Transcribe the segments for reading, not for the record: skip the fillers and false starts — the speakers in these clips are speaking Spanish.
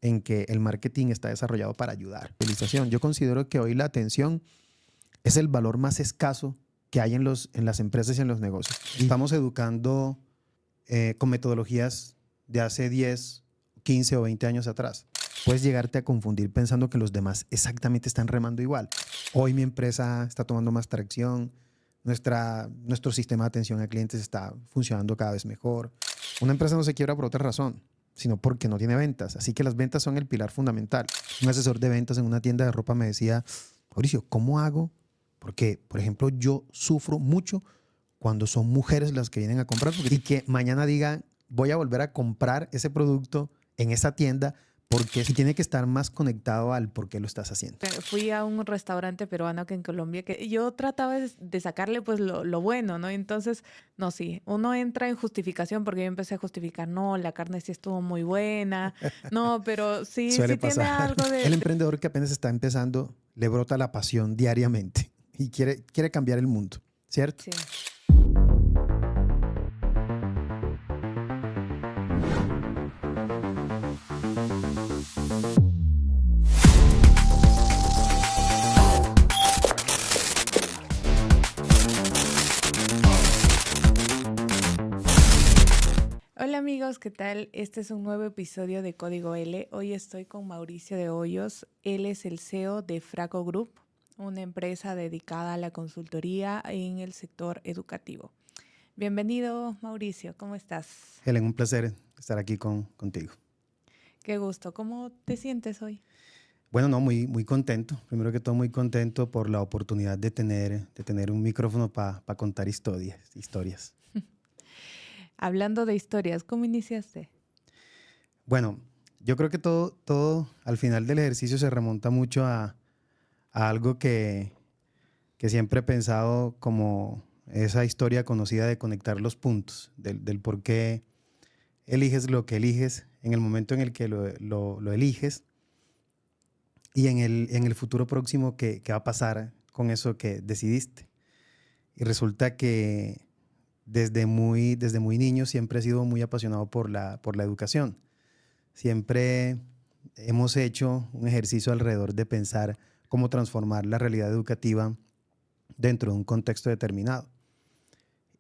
en que el marketing está desarrollado para ayudar. Yo considero que hoy la atención es el valor más escaso que hay en las empresas y en los negocios. Estamos educando con metodologías de hace 10, 15 o 20 años atrás. Puedes llegarte a confundir pensando que los demás exactamente están remando igual. Hoy mi empresa está tomando más tracción, nuestro sistema de atención a clientes está funcionando cada vez mejor. Una empresa no se quiebra por otra razón, sino porque no tiene ventas. Así que las ventas son el pilar fundamental. Un asesor de ventas en una tienda de ropa me decía, Mauricio, ¿cómo hago? Porque, por ejemplo, yo sufro mucho cuando son mujeres las que vienen a comprar y que mañana digan, voy a volver a comprar ese producto en esa tienda porque sí tiene que estar más conectado al por qué lo estás haciendo. Fui a un restaurante peruano que en Colombia, que yo trataba de sacarle pues lo bueno, ¿no? Entonces, no, sí, uno entra en justificación porque yo empecé a justificar, no, la carne sí estuvo muy buena, no, pero sí, Suele sí tiene pasar. algo El emprendedor que apenas está empezando le brota la pasión diariamente y quiere cambiar el mundo, ¿cierto? Sí. Hola amigos, ¿qué tal? Este es un nuevo episodio de Código L. Hoy estoy con Mauricio de Hoyos. Él es el CEO de Fraco Group, una empresa dedicada a la consultoría en el sector educativo. Bienvenido, Mauricio, ¿cómo estás? Helen, un placer estar aquí contigo. Qué gusto. ¿Cómo te sientes hoy? Bueno, no, muy contento. Primero que todo, muy contento por la oportunidad de tener un micrófono para contar historias. Hablando de historias, ¿cómo iniciaste? Bueno, yo creo que todo al final del ejercicio se remonta mucho a algo que siempre he pensado como esa historia conocida de conectar los puntos, del por qué eliges lo que eliges en el momento en el que lo eliges y en el futuro próximo qué va a pasar con eso que decidiste. Y resulta que desde muy niño siempre he sido muy apasionado por la educación. Siempre hemos hecho un ejercicio alrededor de pensar cómo transformar la realidad educativa dentro de un contexto determinado.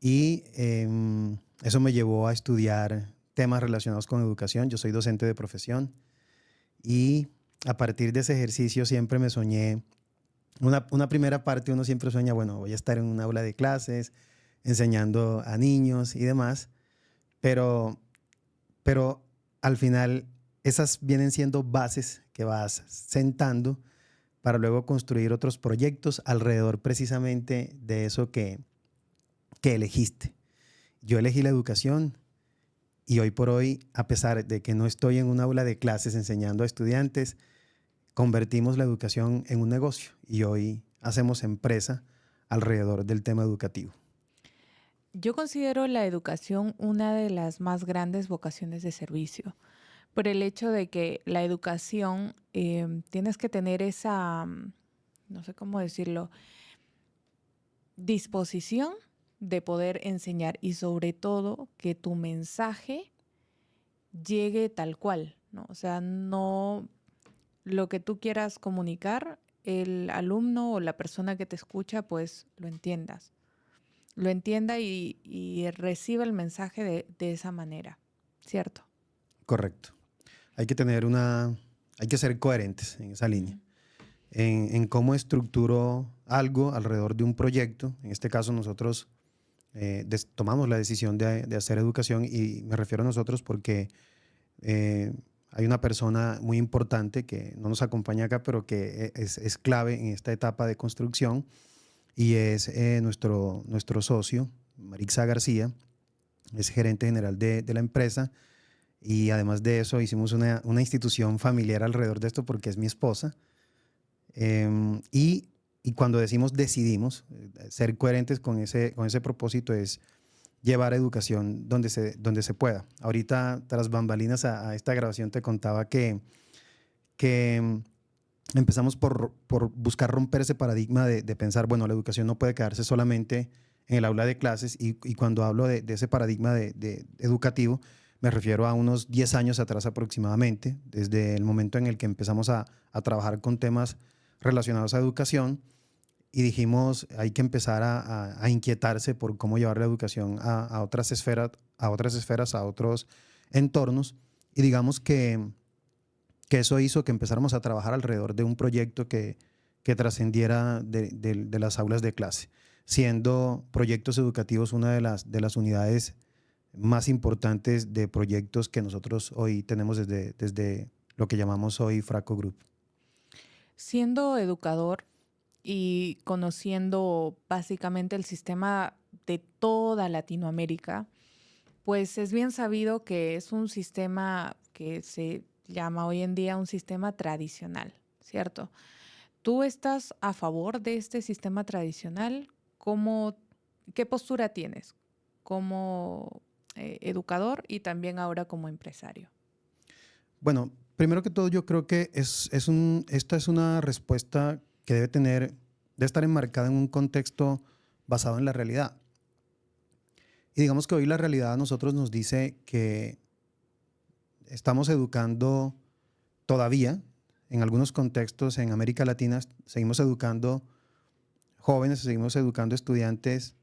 Y eso me llevó a estudiar temas relacionados con educación. Yo soy docente de profesión y a partir de ese ejercicio siempre me soñé, una primera parte uno siempre sueña, bueno, voy a estar en un aula de clases, enseñando a niños y demás, pero al final esas vienen siendo bases que vas sentando para luego construir otros proyectos alrededor precisamente de eso que elegiste. Yo elegí la educación y hoy por hoy, a pesar de que no estoy en un aula de clases enseñando a estudiantes, convertimos la educación en un negocio y hoy hacemos empresa alrededor del tema educativo. Yo considero la educación una de las más grandes vocaciones de servicio, por el hecho de que la educación tienes que tener esa, no sé cómo decirlo, disposición de poder enseñar y sobre todo que tu mensaje llegue tal cual, ¿no? O sea, no lo que tú quieras comunicar, el alumno o la persona que te escucha, pues lo entienda y reciba el mensaje de esa manera, ¿cierto? Correcto. Hay que ser coherentes en esa línea. En cómo estructuro algo alrededor de un proyecto. En este caso nosotros tomamos la decisión de hacer educación y me refiero a nosotros porque hay una persona muy importante que no nos acompaña acá, pero que es clave en esta etapa de construcción y es nuestro socio, Marixa García, es gerente general de la empresa y además de eso hicimos una institución familiar alrededor de esto porque es mi esposa. Y cuando decidimos ser coherentes con ese propósito es llevar educación donde se pueda. Ahorita, tras bambalinas a esta grabación, te contaba que empezamos por buscar romper ese paradigma de pensar, bueno, la educación no puede quedarse solamente en el aula de clases y cuando hablo de ese paradigma de educativo, Me refiero a unos 10 años atrás aproximadamente, desde el momento en el que empezamos a trabajar con temas relacionados a educación y dijimos hay que empezar a inquietarse por cómo llevar la educación a otras esferas, a otros entornos. Y digamos que eso hizo que empezáramos a trabajar alrededor de un proyecto que trascendiera de las aulas de clase, siendo proyectos educativos una de las unidades más importantes de proyectos que nosotros hoy tenemos desde lo que llamamos hoy Fraco Group. Siendo educador y conociendo básicamente el sistema de toda Latinoamérica, pues es bien sabido que es un sistema que se llama hoy en día un sistema tradicional, ¿cierto? ¿Tú estás a favor de este sistema tradicional? ¿Cómo, qué postura tienes como educador y también ahora como empresario? Bueno, primero que todo yo creo que esta es una respuesta que debe estar enmarcada en un contexto basado en la realidad. Y digamos que hoy la realidad a nosotros nos dice que estamos educando todavía, en algunos contextos en América Latina, seguimos educando jóvenes, seguimos educando estudiantes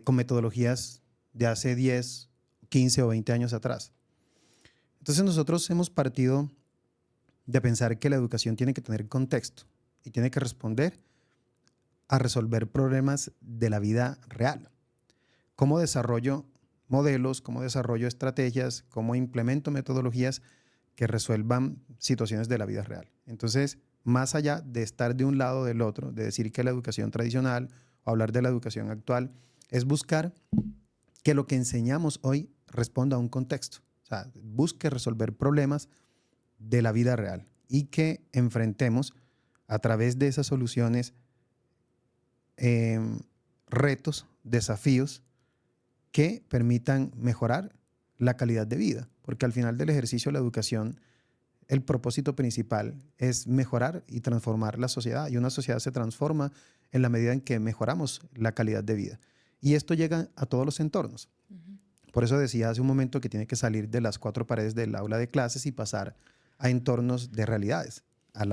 con metodologías de hace 10, 15 o 20 años atrás. Entonces nosotros hemos partido de pensar que la educación tiene que tener contexto y tiene que responder a resolver problemas de la vida real. ¿Cómo desarrollo modelos, cómo desarrollo estrategias, cómo implemento metodologías que resuelvan situaciones de la vida real? Entonces, más allá de estar de un lado o del otro, de decir que la educación tradicional o hablar de la educación actual, es buscar que lo que enseñamos hoy responda a un contexto. O sea, busque resolver problemas de la vida real y que enfrentemos a través de esas soluciones eh, retos, desafíos que permitan mejorar la calidad de vida, porque al final del ejercicio de la educación, el propósito principal es mejorar y transformar la sociedad, y una sociedad se transforma en la medida en que mejoramos la calidad de vida. Y esto llega a todos los entornos. Ujú. Por eso decía hace un momento que tiene que salir de las cuatro paredes del aula de clases y pasar a entornos de realidades, a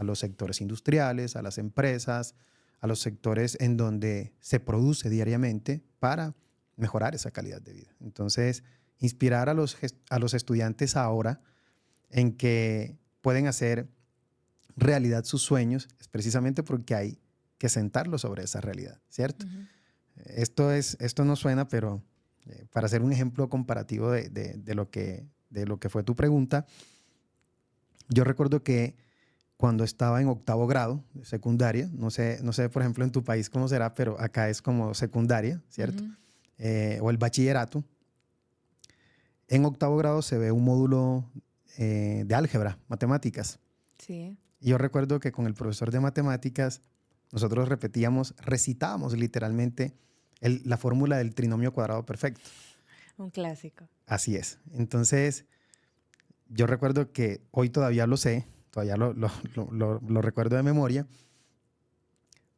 los sectores industriales, a las empresas, a los sectores en donde se produce diariamente para mejorar esa calidad de vida. Entonces, inspirar a los estudiantes ahora en que pueden hacer realidad sus sueños es precisamente porque hay que sentarlos sobre esa realidad, ¿cierto? Ujú. Esto no suena, pero para hacer un ejemplo comparativo de lo que fue tu pregunta, yo recuerdo que cuando estaba en octavo grado de secundaria, no sé, por ejemplo, en tu país cómo será, pero acá es como secundaria, ¿cierto? Ujú. O el bachillerato. En octavo grado se ve un módulo de álgebra, matemáticas. Sí, Y yo recuerdo que con el profesor de matemáticas nosotros recitábamos literalmente la fórmula del trinomio cuadrado perfecto. un clásico. Así es. Entonces, yo recuerdo que hoy todavía lo sé, todavía lo recuerdo de memoria,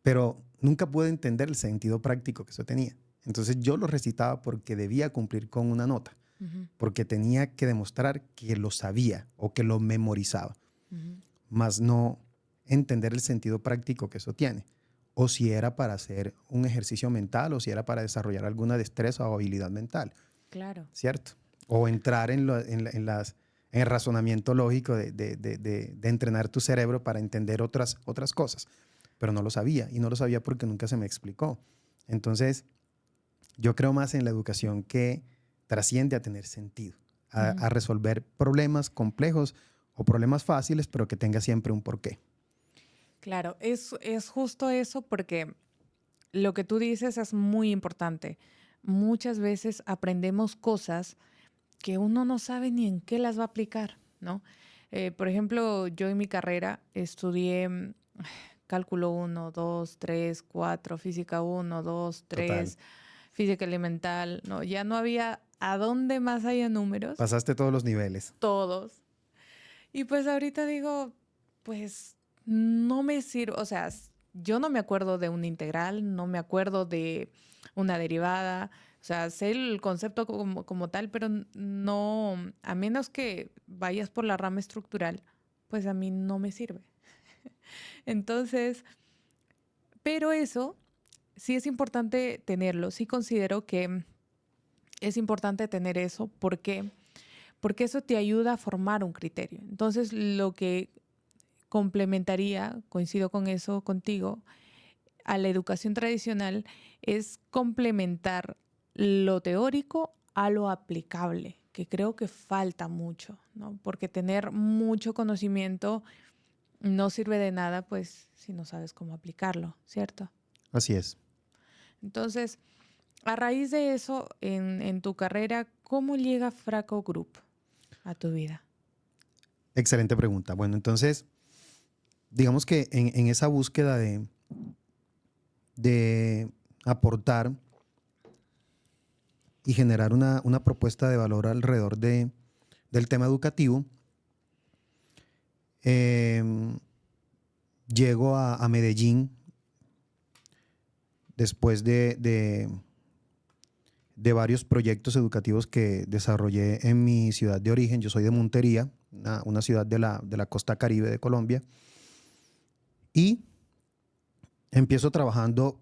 pero nunca pude entender el sentido práctico que eso tenía. Entonces yo lo recitaba porque debía cumplir con una nota, Ujú. porque tenía que demostrar que lo sabía o que lo memorizaba, Ujú. más no entender el sentido práctico que eso tiene. O si era para hacer un ejercicio mental o si era para desarrollar alguna destreza o habilidad mental, Claro. ¿cierto? O entrar en el razonamiento lógico de entrenar tu cerebro para entender otras cosas. Pero no lo sabía y no lo sabía porque nunca se me explicó. Entonces, yo creo más en la educación que trasciende a tener sentido, Ujú. a resolver problemas complejos o problemas fáciles, pero que tenga siempre un porqué. Claro, es justo eso porque lo que tú dices es muy importante. Muchas veces aprendemos cosas que uno no sabe ni en qué las va a aplicar, ¿no? Por ejemplo, yo en mi carrera estudié cálculo uno, 2, 3, 4, física uno, 2, Total. 3, física elemental, ¿no? Ya no había a dónde más haya números, Pasaste todos los niveles. todos. Y pues ahorita digo, pues no me sirve, o sea, yo no me acuerdo de una integral, no me acuerdo de una derivada, O sea, sé el concepto como tal, pero no, a menos que vayas por la rama estructural, pues a mí no me sirve. Entonces, pero eso sí es importante tenerlo. Sí considero que es importante tener eso. ¿Por qué? Porque eso te ayuda a formar un criterio. Entonces, lo que complementaría, coincido con eso contigo, a la educación tradicional es complementar lo teórico a lo aplicable, que creo que falta mucho, ¿no? Porque tener mucho conocimiento no sirve de nada, pues, si no sabes cómo aplicarlo, ¿cierto? Así es. Entonces, a raíz de eso, en tu carrera, ¿cómo llega Fraco Group a tu vida? Excelente pregunta. Bueno, entonces, digamos que en esa búsqueda de aportar y generar una propuesta de valor alrededor del tema educativo, eh, llego a Medellín después de varios proyectos educativos que desarrollé en mi ciudad de origen. Yo soy de Montería, una ciudad de la costa Caribe de Colombia, y empiezo trabajando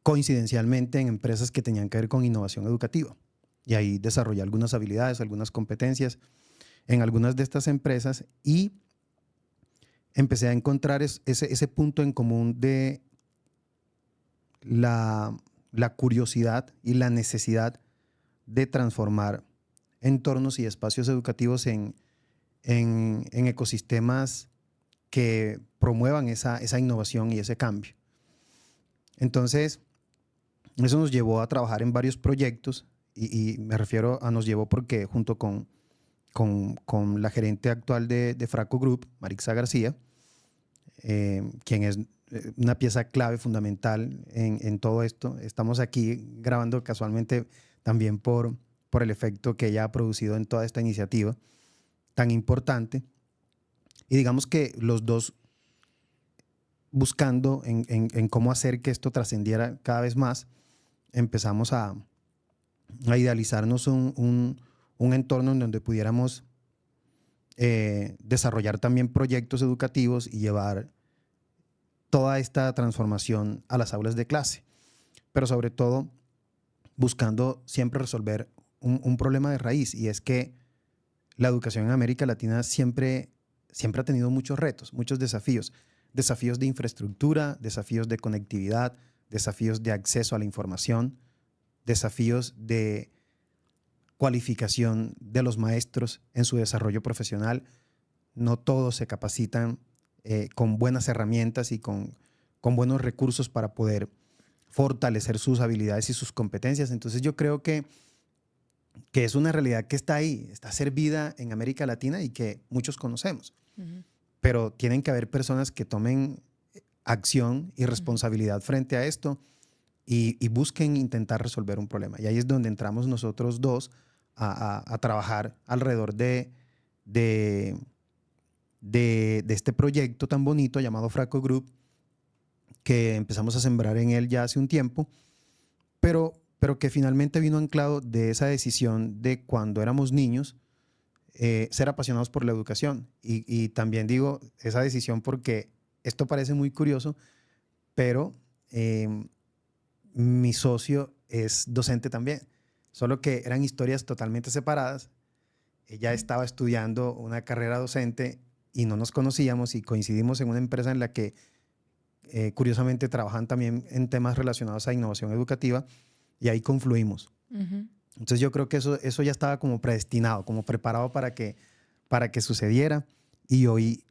coincidencialmente en empresas que tenían que ver con innovación educativa. Y ahí desarrollé algunas habilidades, algunas competencias en algunas de estas empresas y empecé a encontrar ese punto en común de la curiosidad y la necesidad de transformar entornos y espacios educativos en ecosistemas que promuevan esa innovación y ese cambio. Entonces, eso nos llevó a trabajar en varios proyectos y me refiero a nos llevó porque junto con la gerente actual de Fraco Group, Marixa García, quien es una pieza clave fundamental en todo esto. Estamos aquí grabando casualmente también por el efecto que ella ha producido en toda esta iniciativa tan importante. Y digamos que los dos buscando en cómo hacer que esto trascendiera cada vez más, empezamos a idealizarnos un entorno en donde pudiéramos desarrollar también proyectos educativos y llevar toda esta transformación a las aulas de clase, pero sobre todo buscando siempre resolver un problema de raíz, y es que la educación en América Latina siempre ha tenido muchos retos, muchos desafíos, desafíos de infraestructura, desafíos de conectividad, desafíos de acceso a la información, desafíos de cualificación de los maestros en su desarrollo profesional. No todos se capacitan con buenas herramientas y con buenos recursos para poder fortalecer sus habilidades y sus competencias. Entonces yo creo que es una realidad que está ahí, está servida en América Latina y que muchos conocemos. Ujú, Pero tienen que haber personas que tomen acción y ujú, responsabilidad frente a esto y busquen intentar resolver un problema. Y ahí es donde entramos nosotros dos a trabajar alrededor de, de este proyecto tan bonito llamado Fraco Group, que empezamos a sembrar en él ya hace un tiempo, pero que finalmente vino anclado de esa decisión de cuando éramos niños, ser apasionados por la educación. Y también digo esa decisión porque esto parece muy curioso, pero mi socio es docente también, solo que eran historias totalmente separadas. Ella estaba estudiando una carrera docente y no nos conocíamos y coincidimos en una empresa en la que curiosamente trabajan también en temas relacionados a innovación educativa y ahí confluimos. ujú. Entonces yo creo que eso ya estaba como predestinado, como preparado para que sucediera, y hoy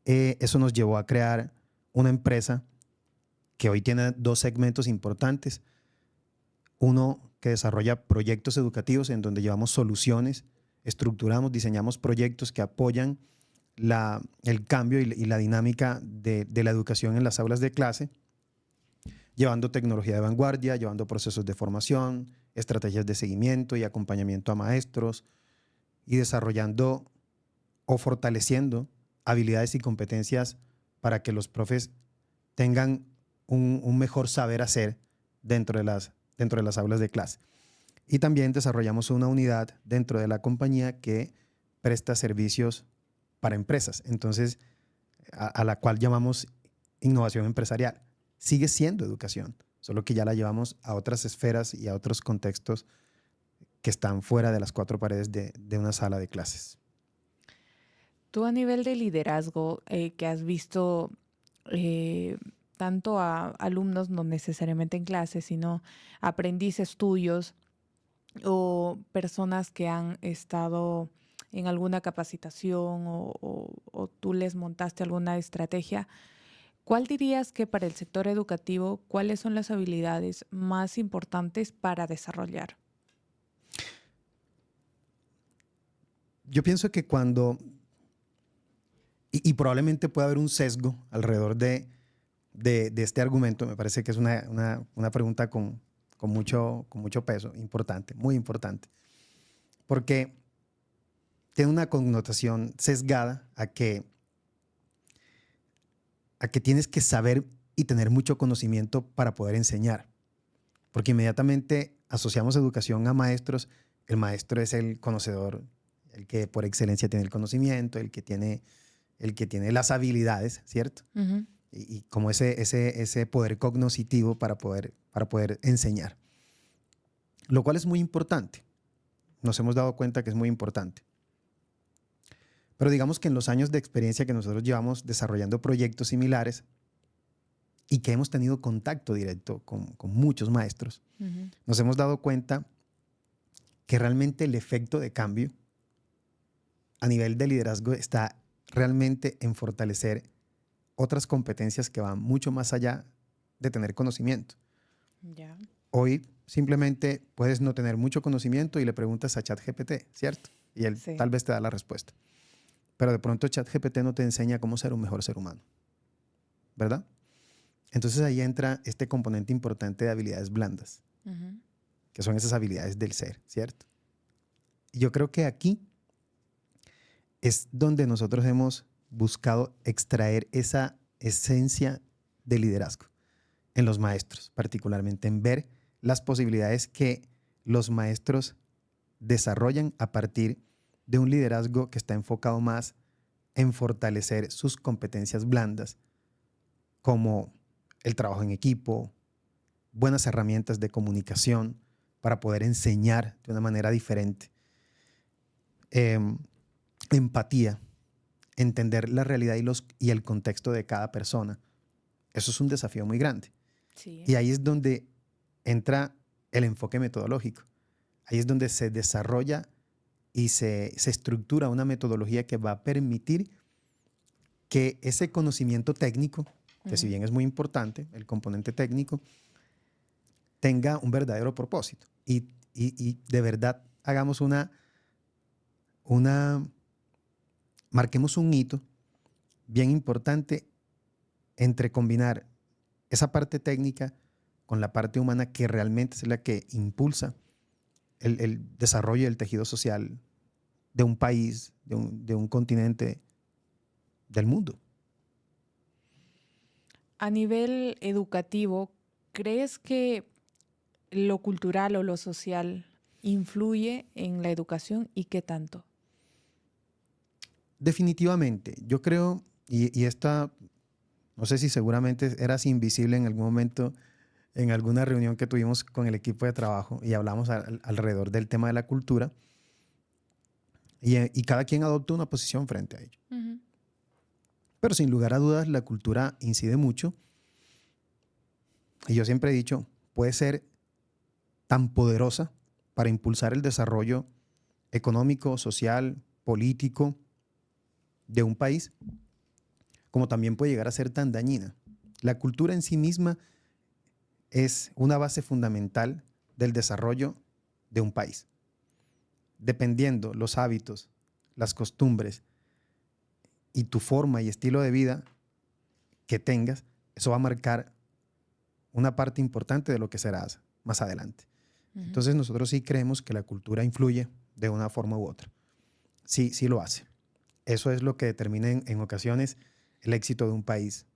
eso nos llevó a crear una empresa que hoy tiene dos segmentos importantes. Uno que desarrolla proyectos educativos en donde llevamos soluciones, estructuramos, diseñamos proyectos que apoyan el cambio y la dinámica de la educación en las aulas de clase, llevando tecnología de vanguardia, llevando procesos de formación, estrategias de seguimiento y acompañamiento a maestros, y desarrollando o fortaleciendo habilidades y competencias para que los profes tengan un mejor saber hacer dentro de las aulas de clase. Y también desarrollamos una unidad dentro de la compañía que presta servicios para empresas. Entonces, a la cual llamamos innovación empresarial. Sigue siendo educación, solo que ya la llevamos a otras esferas y a otros contextos que están fuera de las cuatro paredes de una sala de clases. Tú a nivel de liderazgo que has visto eh, tanto a alumnos, no necesariamente en clase, sino aprendices tuyos o personas que han estado en alguna capacitación o tú les montaste alguna estrategia, ¿cuál dirías que para el sector educativo, cuáles son las habilidades más importantes para desarrollar? Yo pienso que y probablemente puede haber un sesgo alrededor de este argumento, me parece que es una pregunta con mucho peso, importante, muy importante, porque tiene una connotación sesgada a que tienes que saber y tener mucho conocimiento para poder enseñar, porque inmediatamente asociamos educación a maestros. El maestro es el conocedor, el que por excelencia tiene el conocimiento, el que tiene las habilidades, ¿cierto? Ujú. Y como ese poder cognoscitivo para poder enseñar. Lo cual es muy importante. Nos hemos dado cuenta que es muy importante. Pero digamos que en los años de experiencia que nosotros llevamos desarrollando proyectos similares y que hemos tenido contacto directo con muchos maestros, Ujú. nos hemos dado cuenta que realmente el efecto de cambio a nivel de liderazgo está realmente en fortalecer otras competencias que van mucho más allá de tener conocimiento. Ya. Hoy simplemente puedes no tener mucho conocimiento y le preguntas a ChatGPT, ¿cierto? Y él Sí. tal vez te da la respuesta. Pero de pronto ChatGPT no te enseña cómo ser un mejor ser humano, ¿verdad? Entonces ahí entra este componente importante de habilidades blandas, Ujú. que son esas habilidades del ser, ¿cierto? Y yo creo que aquí es donde nosotros hemos buscado extraer esa esencia de liderazgo en los maestros, particularmente en ver las posibilidades que los maestros desarrollan a partir de un liderazgo que está enfocado más en fortalecer sus competencias blandas, como el trabajo en equipo, buenas herramientas de comunicación para poder enseñar de una manera diferente, em, empatía, entender la realidad y el contexto de cada persona. Eso es un desafío muy grande. Sí. Y ahí es donde entra el enfoque metodológico. Ahí es donde se desarrolla y se estructura una metodología que va a permitir que ese conocimiento técnico, que si Ujú. bien es muy importante, el componente técnico, tenga un verdadero propósito. Y de verdad hagamos una, marquemos un hito bien importante entre combinar esa parte técnica con la parte humana que realmente es la que impulsa el desarrollo del tejido social de un país, de un continente, del mundo. A nivel educativo, ¿crees que lo cultural o lo social influye en la educación y qué tanto? Definitivamente, yo creo, y esta, no sé si seguramente eras invisible en algún momento, en alguna reunión que tuvimos con el equipo de trabajo y hablamos alrededor del tema de la cultura, y cada quien adopta una posición frente a ello. Ujú. Pero sin lugar a dudas, la cultura incide mucho, y yo siempre he dicho, puede ser tan poderosa para impulsar el desarrollo económico, social, político de un país, como también puede llegar a ser tan dañina. La cultura en sí misma es una base fundamental del desarrollo de un país. Dependiendo los hábitos, las costumbres y tu forma y estilo de vida que tengas, eso va a marcar una parte importante de lo que serás más adelante. Ujú. Entonces nosotros sí creemos que la cultura influye de una forma u otra. Sí, sí lo hace. Eso es lo que determina en ocasiones el éxito de un país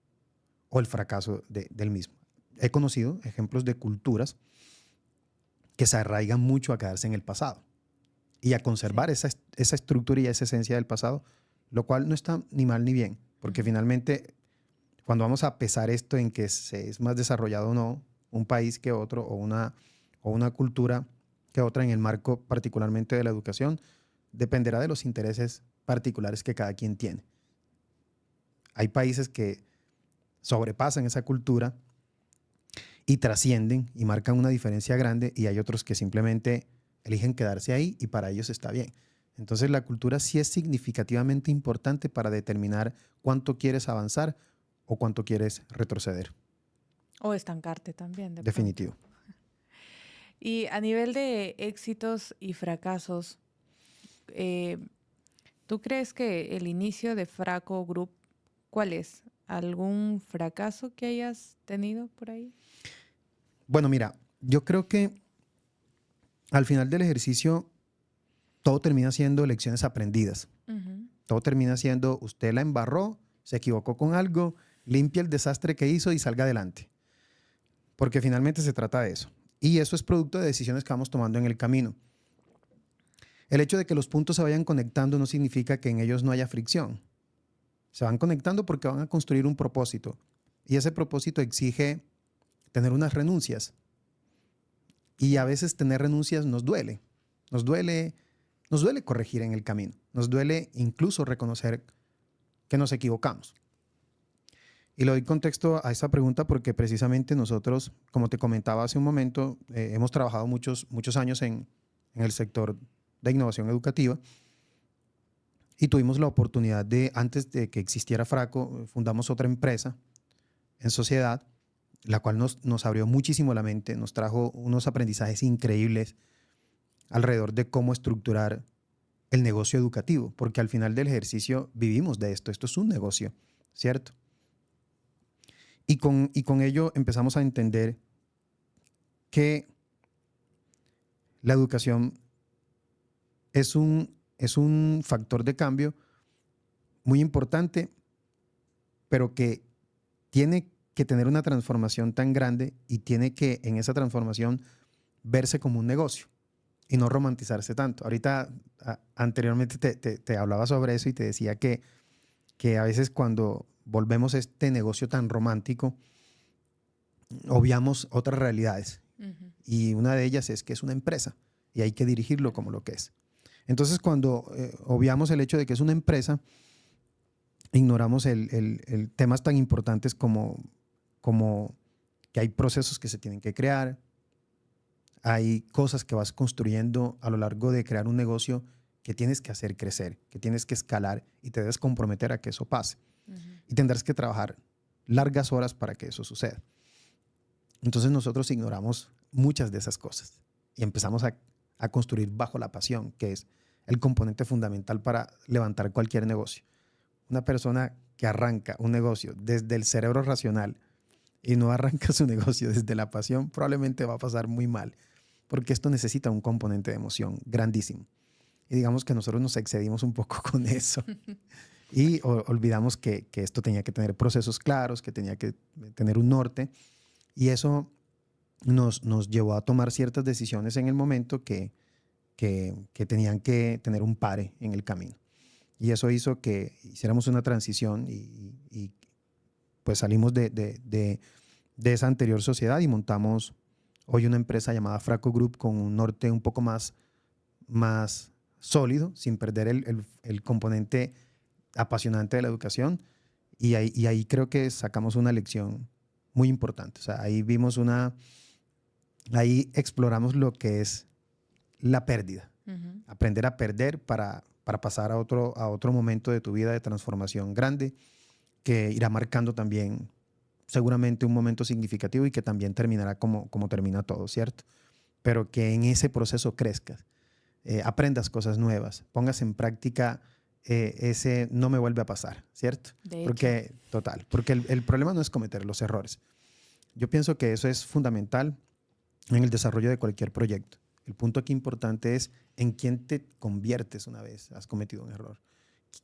o el fracaso del mismo. He conocido ejemplos de culturas que se arraigan mucho a quedarse en el pasado y a conservar esa estructura y esa esencia del pasado, lo cual no está ni mal ni bien, porque finalmente cuando vamos a pesar esto en que se es más desarrollado o no un país que otro o una cultura que otra en el marco particularmente de la educación, dependerá de los intereses particulares que cada quien tiene. Hay países que sobrepasan esa cultura y trascienden y marcan una diferencia grande, y hay otros que simplemente eligen quedarse ahí y para ellos está bien. Entonces la cultura sí es significativamente importante para determinar cuánto quieres avanzar o cuánto quieres retroceder. O estancarte también, de pronto. Definitivo. Y a nivel de éxitos y fracasos, ¿tú crees que el inicio de Fraco Group, cuál es? ¿Algún fracaso que hayas tenido por ahí? Bueno, mira, yo creo que al final del ejercicio todo termina siendo lecciones aprendidas. Ujú. Todo termina siendo, usted la embarró, se equivocó con algo, limpia el desastre que hizo y salga adelante. Porque finalmente se trata de eso. Y eso es producto de decisiones que vamos tomando en el camino. El hecho de que los puntos se vayan conectando no significa que en ellos no haya fricción. Se van conectando porque van a construir un propósito. Y ese propósito exige tener unas renuncias. Y a veces tener renuncias nos duele. Nos duele corregir en el camino. Nos duele incluso reconocer que nos equivocamos. Y le doy contexto a esta pregunta porque precisamente nosotros, como te comentaba hace un momento, hemos trabajado muchos años en el sector de innovación educativa y tuvimos la oportunidad de, antes de que existiera Fraco, fundamos otra empresa en sociedad, la cual nos abrió muchísimo la mente, nos trajo unos aprendizajes increíbles alrededor de cómo estructurar el negocio educativo, porque al final del ejercicio vivimos de esto es un negocio, ¿cierto? Y con ello empezamos a entender que la educación es un factor de cambio muy importante, pero que tiene que tener una transformación tan grande y tiene que en esa transformación verse como un negocio y no romantizarse tanto. Ahorita, anteriormente te hablaba sobre eso y te decía que a veces cuando volvemos este negocio tan romántico, obviamos otras realidades. Ujú. Y una de ellas es que es una empresa y hay que dirigirlo como lo que es. Entonces, cuando obviamos el hecho de que es una empresa, ignoramos el temas tan importantes como que hay procesos que se tienen que crear, hay cosas que vas construyendo a lo largo de crear un negocio que tienes que hacer crecer, que tienes que escalar y te debes comprometer a que eso pase. Ujú. Y tendrás que trabajar largas horas para que eso suceda. Entonces nosotros ignoramos muchas de esas cosas y empezamos a construir bajo la pasión, que es el componente fundamental para levantar cualquier negocio. Una persona que arranca un negocio desde el cerebro racional y no arranca su negocio desde la pasión, probablemente va a pasar muy mal, porque esto necesita un componente de emoción grandísimo. Y digamos que nosotros nos excedimos un poco con eso y olvidamos que esto tenía que tener procesos claros, que tenía que tener un norte, y eso nos llevó a tomar ciertas decisiones en el momento que tenían que tener un pare en el camino. Y eso hizo que hiciéramos una transición y pues salimos de esa anterior sociedad y montamos hoy una empresa llamada Fraco Group con un norte un poco más sólido, sin perder el componente apasionante de la educación. Y ahí creo que sacamos una lección muy importante. O sea, ahí exploramos lo que es la pérdida. Ujú. Aprender a perder para pasar a otro momento de tu vida de transformación grande que irá marcando también seguramente un momento significativo y que también terminará como termina todo, ¿cierto? Pero que en ese proceso crezcas, aprendas cosas nuevas, pongas en práctica ese no me vuelve a pasar, ¿cierto? De hecho. Porque el problema no es cometer los errores. Yo pienso que eso es fundamental en el desarrollo de cualquier proyecto. El punto aquí importante es en quién te conviertes una vez has cometido un error.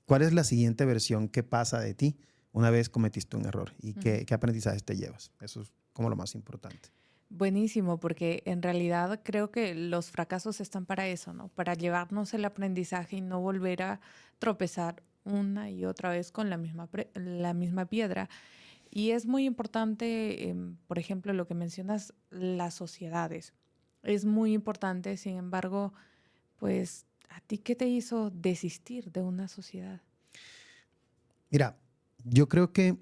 ¿Cuál es la siguiente versión que pasa de ti una vez cometiste un error? ¿Y qué aprendizajes te llevas? Eso es como lo más importante. Buenísimo, porque en realidad creo que los fracasos están para eso, ¿no? Para llevarnos el aprendizaje y no volver a tropezar una y otra vez con la misma piedra. Y es muy importante, por ejemplo, lo que mencionas, las sociedades. Es muy importante, sin embargo, pues, ¿a ti qué te hizo desistir de una sociedad? Mira, yo creo que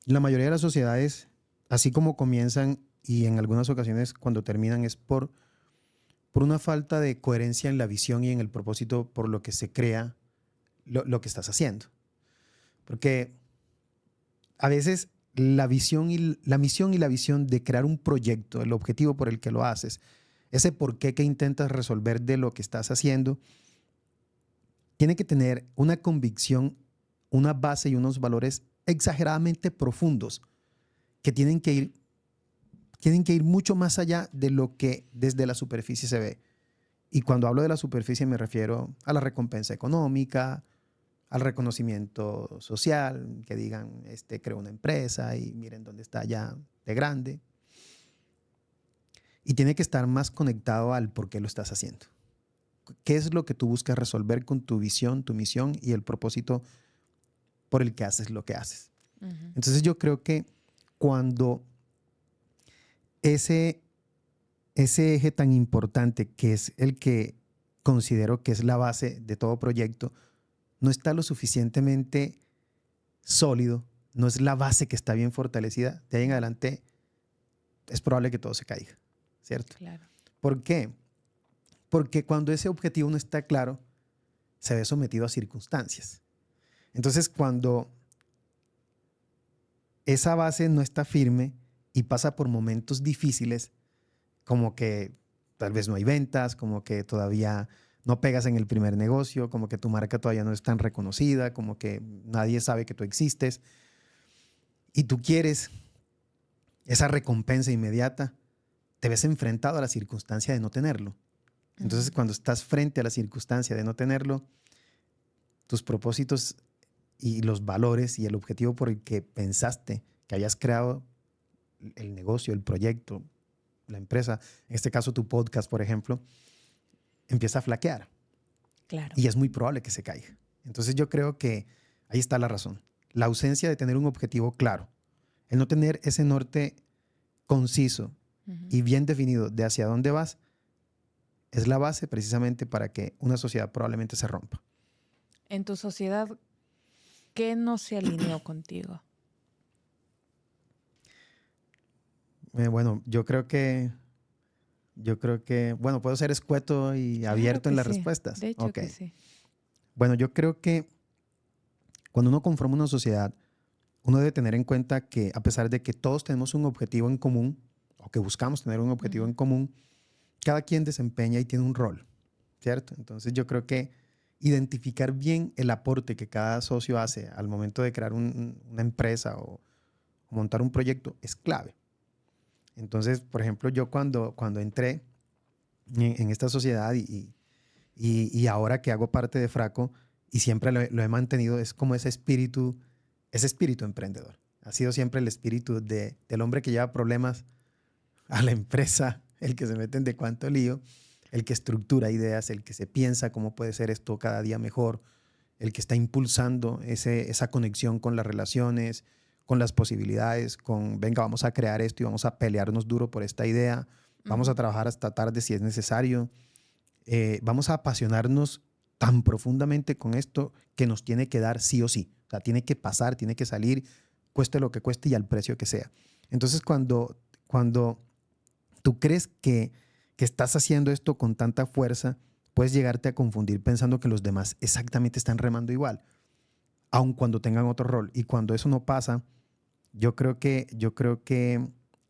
la mayoría de las sociedades, así como comienzan y en algunas ocasiones cuando terminan, es por una falta de coherencia en la visión y en el propósito por lo que se crea lo que estás haciendo. Porque a veces la misión y la visión de crear un proyecto, el objetivo por el que lo haces, ese porqué que intentas resolver de lo que estás haciendo, tiene que tener una convicción, una base y unos valores exageradamente profundos que tienen que ir mucho más allá de lo que desde la superficie se ve. Y cuando hablo de la superficie me refiero a la recompensa económica, al reconocimiento social, que digan, creo una empresa y miren dónde está ya de grande. Y tiene que estar más conectado al por qué lo estás haciendo. ¿Qué es lo que tú buscas resolver con tu visión, tu misión y el propósito por el que haces lo que haces? Ujú. Entonces yo creo que cuando ese, ese eje tan importante, que es el que considero que es la base de todo proyecto, no está lo suficientemente sólido, no es la base que está bien fortalecida, de ahí en adelante es probable que todo se caiga, ¿cierto? Claro. ¿Por qué? Porque cuando ese objetivo no está claro, se ve sometido a circunstancias. Entonces, cuando esa base no está firme y pasa por momentos difíciles, como que tal vez no hay ventas, como que todavía no pegas en el primer negocio, como que tu marca todavía no es tan reconocida, como que nadie sabe que tú existes y tú quieres esa recompensa inmediata, te ves enfrentado a la circunstancia de no tenerlo. Entonces, Mm. cuando estás frente a la circunstancia de no tenerlo, tus propósitos y los valores y el objetivo por el que pensaste que hayas creado el negocio, el proyecto, la empresa, en este caso tu podcast, por ejemplo, empieza a flaquear Claro. y es muy probable que se caiga. Entonces yo creo que ahí está la razón. La ausencia de tener un objetivo claro, el no tener ese norte conciso Ujú. y bien definido de hacia dónde vas, es la base precisamente para que una sociedad probablemente se rompa. En tu sociedad, ¿qué no se alineó contigo? Bueno, bueno, puedo ser escueto y Claro abierto que en las sí. respuestas. De hecho Ok. que sí. Bueno, yo creo que cuando uno conforma una sociedad, uno debe tener en cuenta que a pesar de que todos tenemos un objetivo en común, o que buscamos tener un objetivo Ujú. en común, cada quien desempeña y tiene un rol, ¿cierto? Entonces yo creo que identificar bien el aporte que cada socio hace al momento de crear una empresa o montar un proyecto es clave. Entonces, por ejemplo, yo cuando entré en esta sociedad y ahora que hago parte de Fraco y siempre lo he mantenido, es como ese espíritu emprendedor. Ha sido siempre el espíritu del hombre que lleva problemas a la empresa, el que se mete en de cuánto lío, el que estructura ideas, el que se piensa cómo puede ser esto cada día mejor, el que está impulsando esa conexión con las relaciones, con las posibilidades, con, venga, vamos a crear esto y vamos a pelearnos duro por esta idea, vamos a Ujú. trabajar hasta tarde si es necesario, vamos a apasionarnos tan profundamente con esto que nos tiene que dar sí o sí. O sea, tiene que pasar, tiene que salir, cueste lo que cueste y al precio que sea. Entonces, cuando tú crees que estás haciendo esto con tanta fuerza, puedes llegarte a confundir pensando que los demás exactamente están remando igual, aun cuando tengan otro rol. Y cuando eso no pasa, yo creo que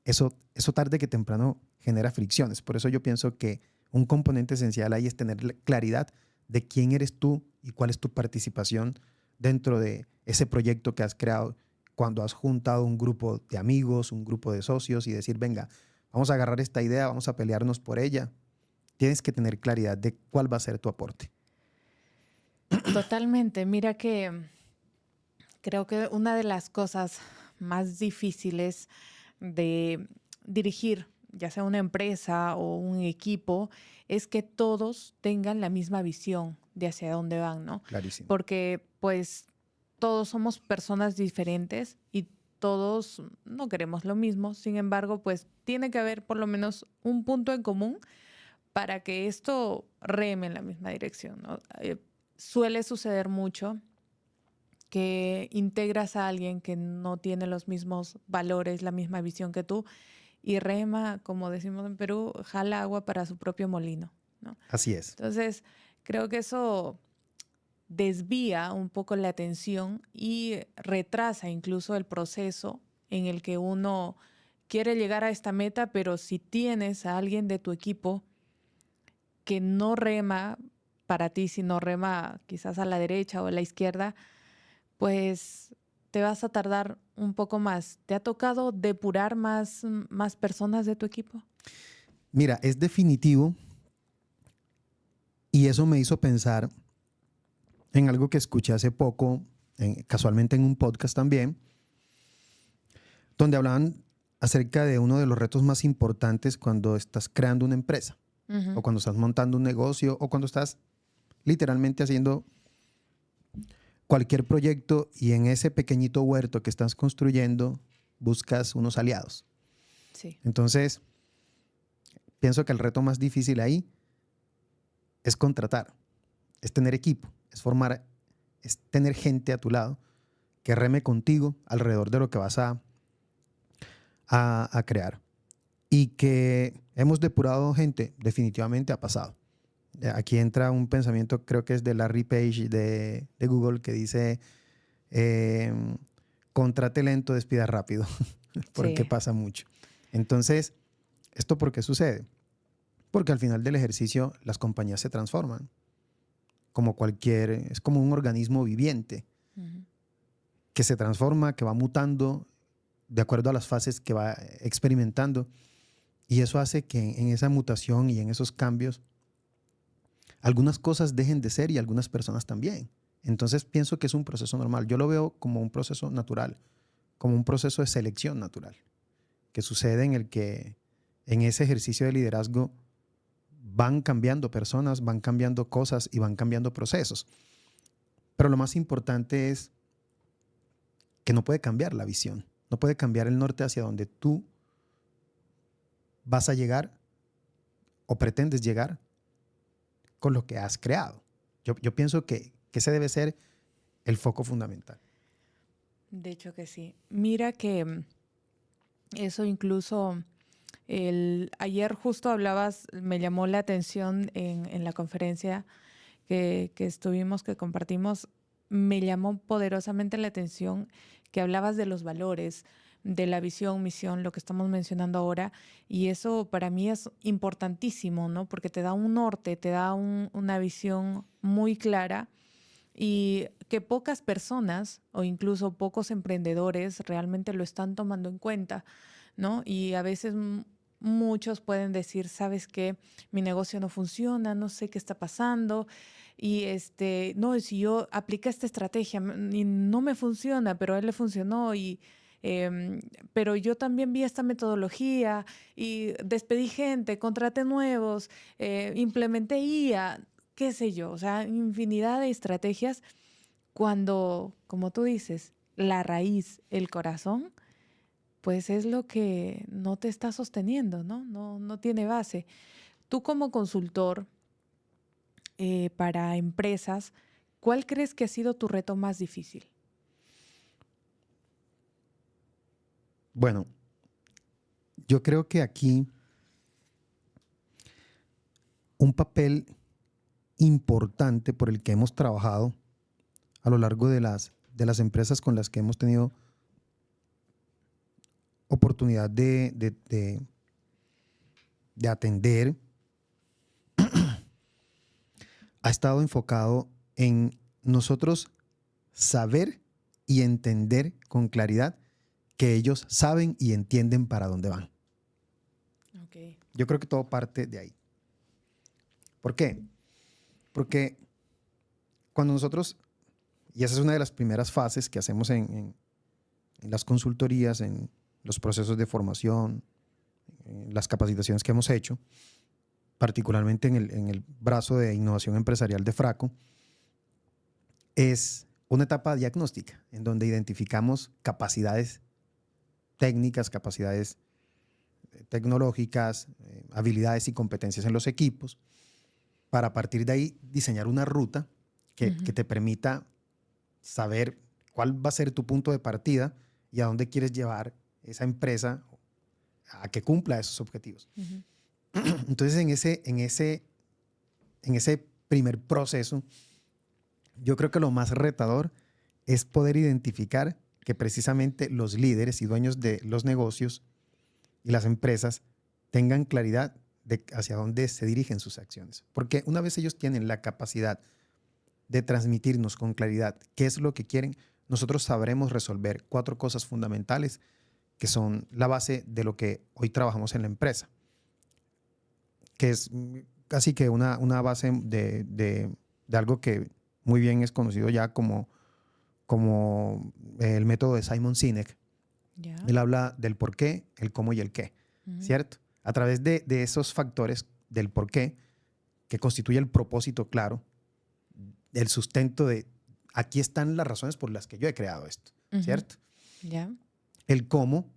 eso tarde que temprano genera fricciones. Por eso yo pienso que un componente esencial ahí es tener claridad de quién eres tú y cuál es tu participación dentro de ese proyecto que has creado cuando has juntado un grupo de amigos, un grupo de socios y decir, venga, vamos a agarrar esta idea, vamos a pelearnos por ella. Tienes que tener claridad de cuál va a ser tu aporte. Totalmente. Mira que creo que una de las cosas más difíciles de, dirigir, ya sea una empresa o un equipo, es que todos tengan la misma visión de hacia dónde van, ¿no? Clarísimo. Porque pues todos somos personas diferentes y todos no queremos lo mismo. Sin embargo, pues tiene que haber por lo menos un punto en común para que esto reme en la misma dirección, ¿no? Suele suceder mucho que integras a alguien que no tiene los mismos valores, la misma visión que tú, y rema, como decimos en Perú, jala agua para su propio molino, ¿no? Así es. Entonces, creo que eso desvía un poco la atención y retrasa incluso el proceso en el que uno quiere llegar a esta meta, pero si tienes a alguien de tu equipo que no rema para ti, sino rema quizás a la derecha o a la izquierda, pues te vas a tardar un poco más. ¿Te ha tocado depurar más personas de tu equipo? Mira, es definitivo y eso me hizo pensar en algo que escuché hace poco, casualmente en un podcast también, donde hablaban acerca de uno de los retos más importantes cuando estás creando una empresa o cuando estás montando un negocio o cuando estás literalmente haciendo cualquier proyecto y en ese pequeñito huerto que estás construyendo buscas unos aliados. Sí. Entonces, pienso que el reto más difícil ahí es contratar, es tener equipo, es formar, es tener gente a tu lado que reme contigo alrededor de lo que vas a crear. Y que hemos depurado gente, definitivamente ha pasado. Aquí entra un pensamiento, creo que es de Larry Page de Google, que dice, contrate lento, despida rápido, porque Sí. pasa mucho. Entonces, ¿esto por qué sucede? Porque al final del ejercicio las compañías se transforman, es como un organismo viviente Ujú. que se transforma, que va mutando de acuerdo a las fases que va experimentando. Y eso hace que en esa mutación y en esos cambios algunas cosas dejen de ser y algunas personas también. Entonces pienso que es un proceso normal. Yo lo veo como un proceso natural, como un proceso de selección natural, que sucede en el que en ese ejercicio de liderazgo van cambiando personas, van cambiando cosas y van cambiando procesos. Pero lo más importante es que no puede cambiar la visión, no puede cambiar el norte hacia donde tú vas a llegar o pretendes llegar con lo que has creado. Yo pienso que ese debe ser el foco fundamental. De hecho que sí. Mira que eso incluso ayer justo hablabas, me llamó la atención en la conferencia que estuvimos, que compartimos, me llamó poderosamente la atención que hablabas de los valores, de la visión, misión, lo que estamos mencionando ahora, y eso para mí es importantísimo, ¿no? Porque te da un norte, te da una visión muy clara y que pocas personas o incluso pocos emprendedores realmente lo están tomando en cuenta, ¿no? Y a veces muchos pueden decir, ¿sabes qué? Mi negocio no funciona, no sé qué está pasando y no, si yo apliqué esta estrategia y no me funciona, pero a él le funcionó em, pero yo también vi esta metodología y despedí gente, contraté nuevos, implementé IA, qué sé yo, o sea, infinidad de estrategias cuando, como tú dices, la raíz, el corazón, pues es lo que no te está sosteniendo, ¿no? No tiene base. Tú como consultor para empresas, ¿cuál crees que ha sido tu reto más difícil? Bueno, yo creo que aquí un papel importante por el que hemos trabajado a lo largo de las empresas con las que hemos tenido oportunidad de atender, ha estado enfocado en nosotros saber y entender con claridad que ellos saben y entienden para dónde van. Okay. Yo creo que todo parte de ahí. ¿Por qué? Porque cuando nosotros, y esa es una de las primeras fases que hacemos en las consultorías, en los procesos de formación, en las capacitaciones que hemos hecho, particularmente en el brazo de innovación empresarial de Fraco, es una etapa diagnóstica en donde identificamos capacidades técnicas, capacidades tecnológicas, habilidades y competencias en los equipos, para a partir de ahí diseñar una ruta que te permita saber cuál va a ser tu punto de partida y a dónde quieres llevar esa empresa a que cumpla esos objetivos. Entonces, en ese primer proceso, yo creo que lo más retador es poder identificar que precisamente los líderes y dueños de los negocios y las empresas tengan claridad de hacia dónde se dirigen sus acciones. Porque una vez ellos tienen la capacidad de transmitirnos con claridad qué es lo que quieren, nosotros sabremos resolver 4 cosas fundamentales que son la base de lo que hoy trabajamos en la empresa, que es casi que una base de algo que muy bien es conocido ya como el método de Simon Sinek. Ya. Él habla del por qué, el cómo y el qué, ¿cierto? A través de esos factores del por qué, que constituye el propósito claro, el sustento de aquí están las razones por las que yo he creado esto, ¿cierto? Ya. El cómo,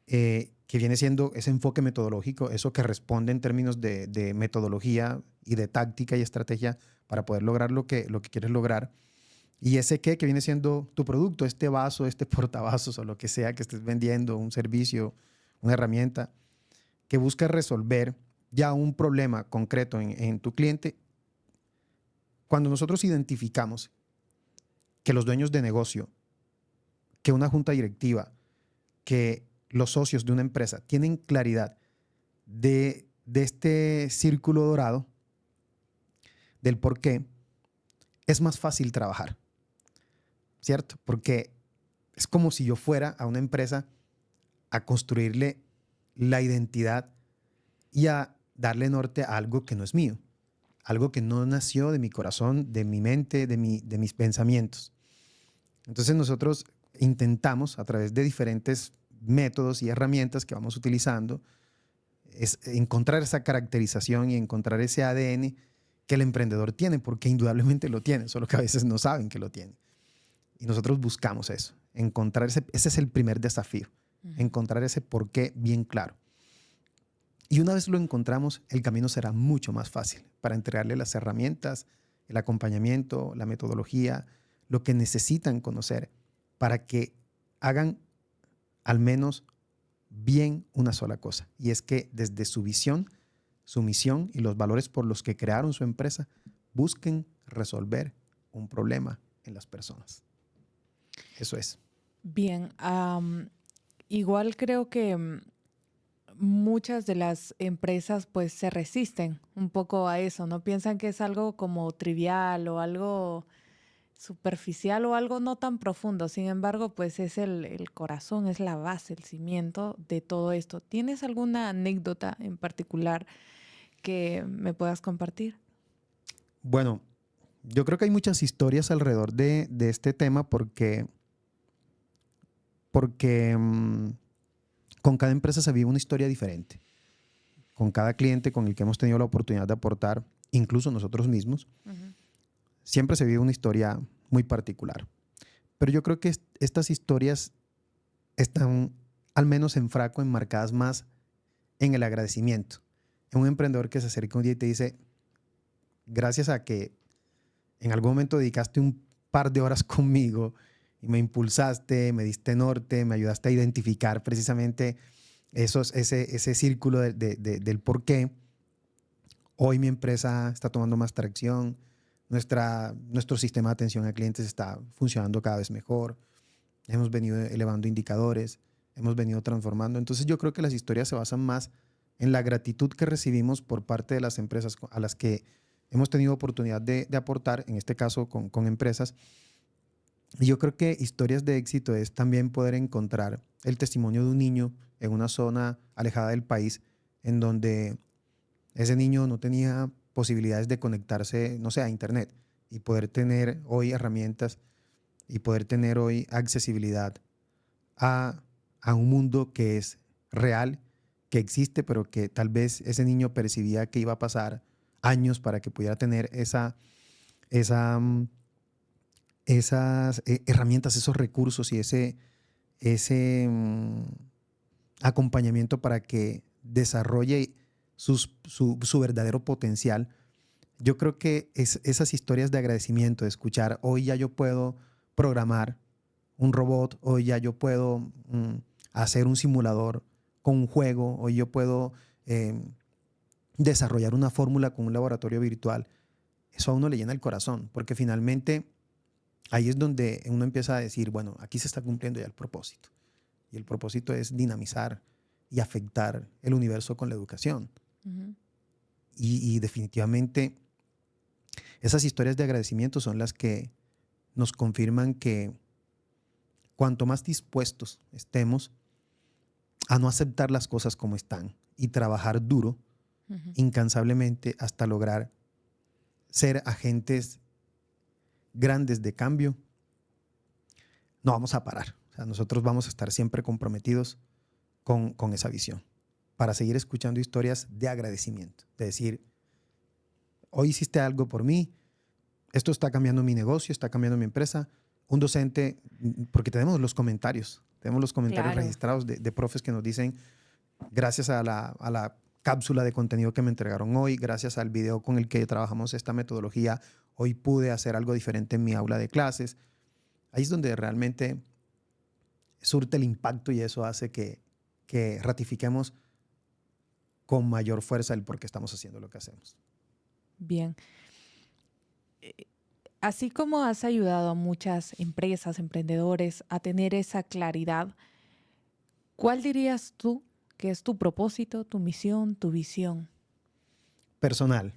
que viene siendo ese enfoque metodológico, eso que responde en términos de metodología y de táctica y estrategia para poder lograr lo que quieres lograr. Y ese qué, que viene siendo tu producto, este vaso, este portavasos o lo que sea que estés vendiendo, un servicio, una herramienta, que busca resolver ya un problema concreto en tu cliente. Cuando nosotros identificamos que los dueños de negocio, que una junta directiva, que los socios de una empresa tienen claridad de este círculo dorado, del por qué, es más fácil trabajar, ¿cierto? Porque es como si yo fuera a una empresa a construirle la identidad y a darle norte a algo que no es mío, algo que no nació de mi corazón, de mi mente, de mis pensamientos. Entonces nosotros intentamos, a través de diferentes métodos y herramientas que vamos utilizando, es encontrar esa caracterización y encontrar ese ADN que el emprendedor tiene, porque indudablemente lo tiene, solo que a veces no saben que lo tiene. Y nosotros buscamos eso, encontrar ese es el primer desafío, encontrar ese porqué bien claro. Y una vez lo encontramos, el camino será mucho más fácil para entregarle las herramientas, el acompañamiento, la metodología, lo que necesitan conocer para que hagan al menos bien una sola cosa. Y es que desde su visión, su misión y los valores por los que crearon su empresa, busquen resolver un problema en las personas. Eso es. Bien, igual creo que muchas de las empresas pues se resisten un poco a eso, ¿no? Piensan que es algo como trivial o algo superficial o algo no tan profundo. Sin embargo, pues es el corazón, es la base, el cimiento de todo esto. ¿Tienes alguna anécdota en particular que me puedas compartir? Bueno, yo creo que hay muchas historias alrededor de este tema porque con cada empresa se vive una historia diferente. Con cada cliente con el que hemos tenido la oportunidad de aportar, incluso nosotros mismos, siempre se vive una historia muy particular. Pero yo creo que estas historias están, al menos en Fraco, enmarcadas más en el agradecimiento. En un emprendedor que se acerca un día y te dice, gracias a que en algún momento dedicaste un par de horas conmigo y me impulsaste, me diste norte, me ayudaste a identificar precisamente ese círculo del por qué. Hoy mi empresa está tomando más tracción, nuestro sistema de atención a clientes está funcionando cada vez mejor, hemos venido elevando indicadores, hemos venido transformando. Entonces yo creo que las historias se basan más en la gratitud que recibimos por parte de las empresas a las que hemos tenido oportunidad de aportar, en este caso con empresas. Y yo creo que historias de éxito es también poder encontrar el testimonio de un niño en una zona alejada del país, en donde ese niño no tenía posibilidades de conectarse, no sé, a internet y poder tener hoy herramientas y poder tener hoy accesibilidad a un mundo que es real, que existe, pero que tal vez ese niño percibía que iba a pasar años para que pudiera tener esa, esas herramientas, esos recursos y ese acompañamiento para que desarrolle su verdadero potencial. Yo creo que esas historias de agradecimiento, de escuchar, hoy ya yo puedo programar un robot, hoy ya yo puedo hacer un simulador con un juego, hoy yo puedo eh, desarrollar una fórmula con un laboratorio virtual. Eso a uno le llena el corazón, porque finalmente ahí es donde uno empieza a decir, bueno, aquí se está cumpliendo ya el propósito. Y el propósito es dinamizar y afectar el universo con la educación. Ujú. Y definitivamente esas historias de agradecimiento son las que nos confirman que cuanto más dispuestos estemos a no aceptar las cosas como están y trabajar duro, Ujú. incansablemente, hasta lograr ser agentes grandes de cambio, no vamos a parar. O sea, nosotros vamos a estar siempre comprometidos con esa visión para seguir escuchando historias de agradecimiento, de decir, hoy hiciste algo por mí, esto está cambiando mi negocio, está cambiando mi empresa. Un docente, porque tenemos los comentarios Claro. registrados de profes que nos dicen, gracias a la cápsula de contenido que me entregaron hoy, gracias al video con el que trabajamos esta metodología, hoy pude hacer algo diferente en mi aula de clases. Ahí es donde realmente surte el impacto y eso hace que ratifiquemos con mayor fuerza el por qué estamos haciendo lo que hacemos. Bien. Así como has ayudado a muchas empresas, emprendedores a tener esa claridad, ¿cuál dirías tú que es tu propósito, tu misión, tu visión? Personal.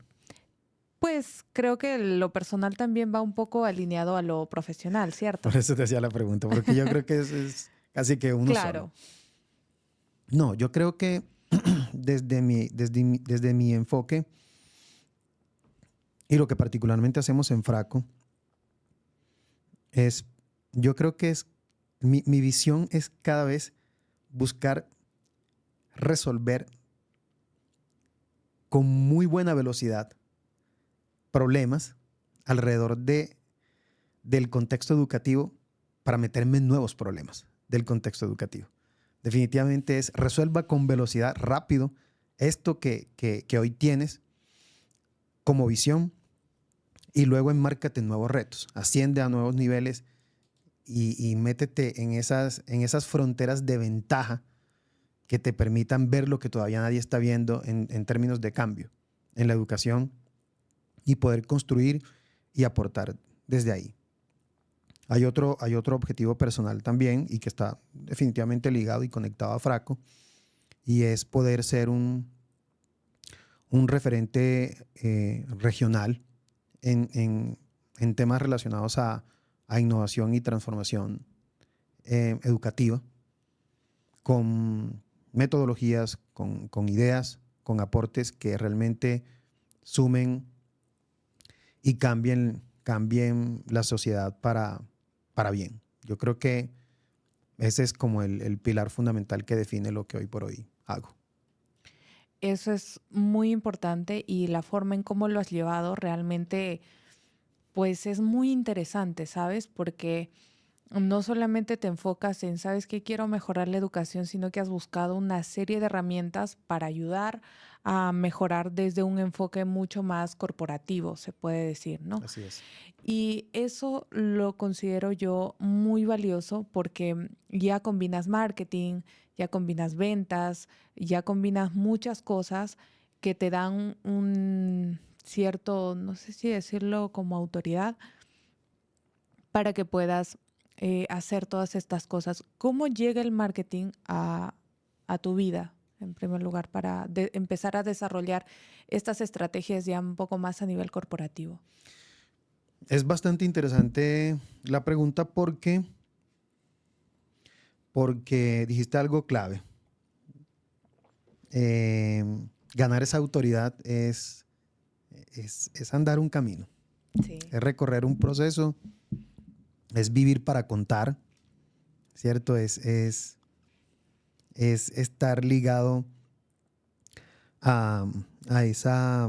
Pues creo que lo personal también va un poco alineado a lo profesional, ¿cierto? Por eso te hacía la pregunta, porque yo creo que es casi que uno solo. Claro. No, yo creo que desde mi enfoque y lo que particularmente hacemos en Fraco es, yo creo que mi visión es cada vez buscar resolver con muy buena velocidad problemas alrededor del contexto educativo para meterme en nuevos problemas del contexto educativo. Definitivamente es resuelva con velocidad, rápido, esto que hoy tienes como visión y luego enmárcate en nuevos retos, asciende a nuevos niveles y métete en esas fronteras de ventaja que te permitan ver lo que todavía nadie está viendo en términos de cambio en la educación y poder construir y aportar desde ahí. Hay otro objetivo personal también y que está definitivamente ligado y conectado a Fraco y es poder ser un referente regional en temas relacionados a innovación y transformación educativa con metodologías, con ideas, con aportes que realmente sumen y cambien la sociedad para bien. Yo creo que ese es como el pilar fundamental que define lo que hoy por hoy hago. Eso es muy importante y la forma en cómo lo has llevado realmente, pues es muy interesante, ¿sabes? Porque no solamente te enfocas en, ¿sabes qué? Quiero mejorar la educación, sino que has buscado una serie de herramientas para ayudar a mejorar desde un enfoque mucho más corporativo, se puede decir, ¿no? Así es. Y eso lo considero yo muy valioso porque ya combinas marketing, ya combinas ventas, ya combinas muchas cosas que te dan un cierto, no sé si decirlo como autoridad, para que puedas hacer todas estas cosas. ¿Cómo llega el marketing a tu vida, en primer lugar, para empezar a desarrollar estas estrategias ya un poco más a nivel corporativo? Es bastante interesante la pregunta porque dijiste algo clave. Eh, Ganar esa autoridad es andar un camino, Sí. es recorrer un proceso, es vivir para contar, ¿cierto? Es estar ligado a, a esa,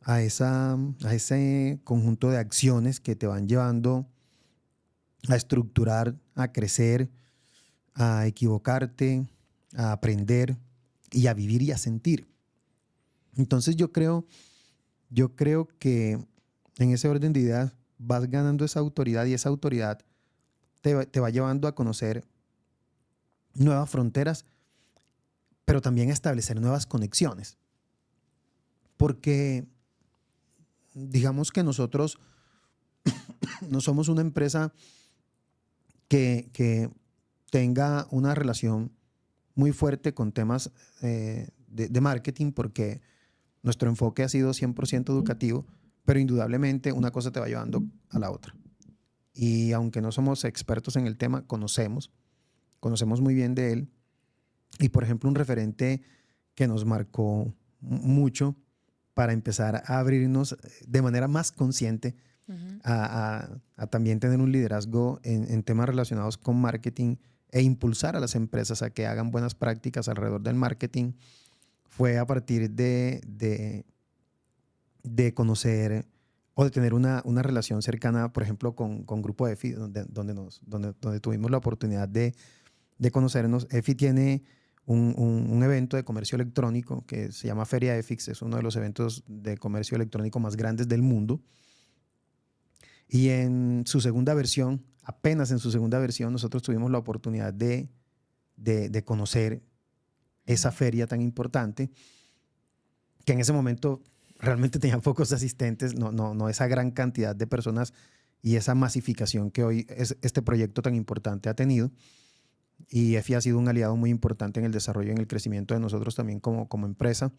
a ese conjunto de acciones que te van llevando a estructurar, a crecer, a equivocarte, a aprender y a vivir y a sentir. Entonces yo creo que en ese orden de ideas vas ganando esa autoridad y esa autoridad te va llevando a conocer nuevas fronteras, pero también a establecer nuevas conexiones. Porque digamos que nosotros no somos una empresa que tenga una relación muy fuerte con temas de marketing, porque nuestro enfoque ha sido 100% educativo, pero indudablemente una cosa te va llevando a la otra. Y aunque no somos expertos en el tema, conocemos muy bien de él. Y por ejemplo, un referente que nos marcó mucho para empezar a abrirnos de manera más consciente Ujú. a también tener un liderazgo en temas relacionados con marketing e impulsar a las empresas a que hagan buenas prácticas alrededor del marketing, fue a partir de conocer o de tener una relación cercana, por ejemplo, con Grupo EFI, donde tuvimos la oportunidad de conocernos. EFI tiene un evento de comercio electrónico que se llama Feria EFIX, es uno de los eventos de comercio electrónico más grandes del mundo. Y en su segunda versión, apenas en su segunda versión, nosotros tuvimos la oportunidad de conocer esa feria tan importante, que en ese momento realmente tenía pocos asistentes, no esa gran cantidad de personas y esa masificación que hoy este proyecto tan importante ha tenido. Y EFI ha sido un aliado muy importante en el desarrollo y en el crecimiento de nosotros también como empresa.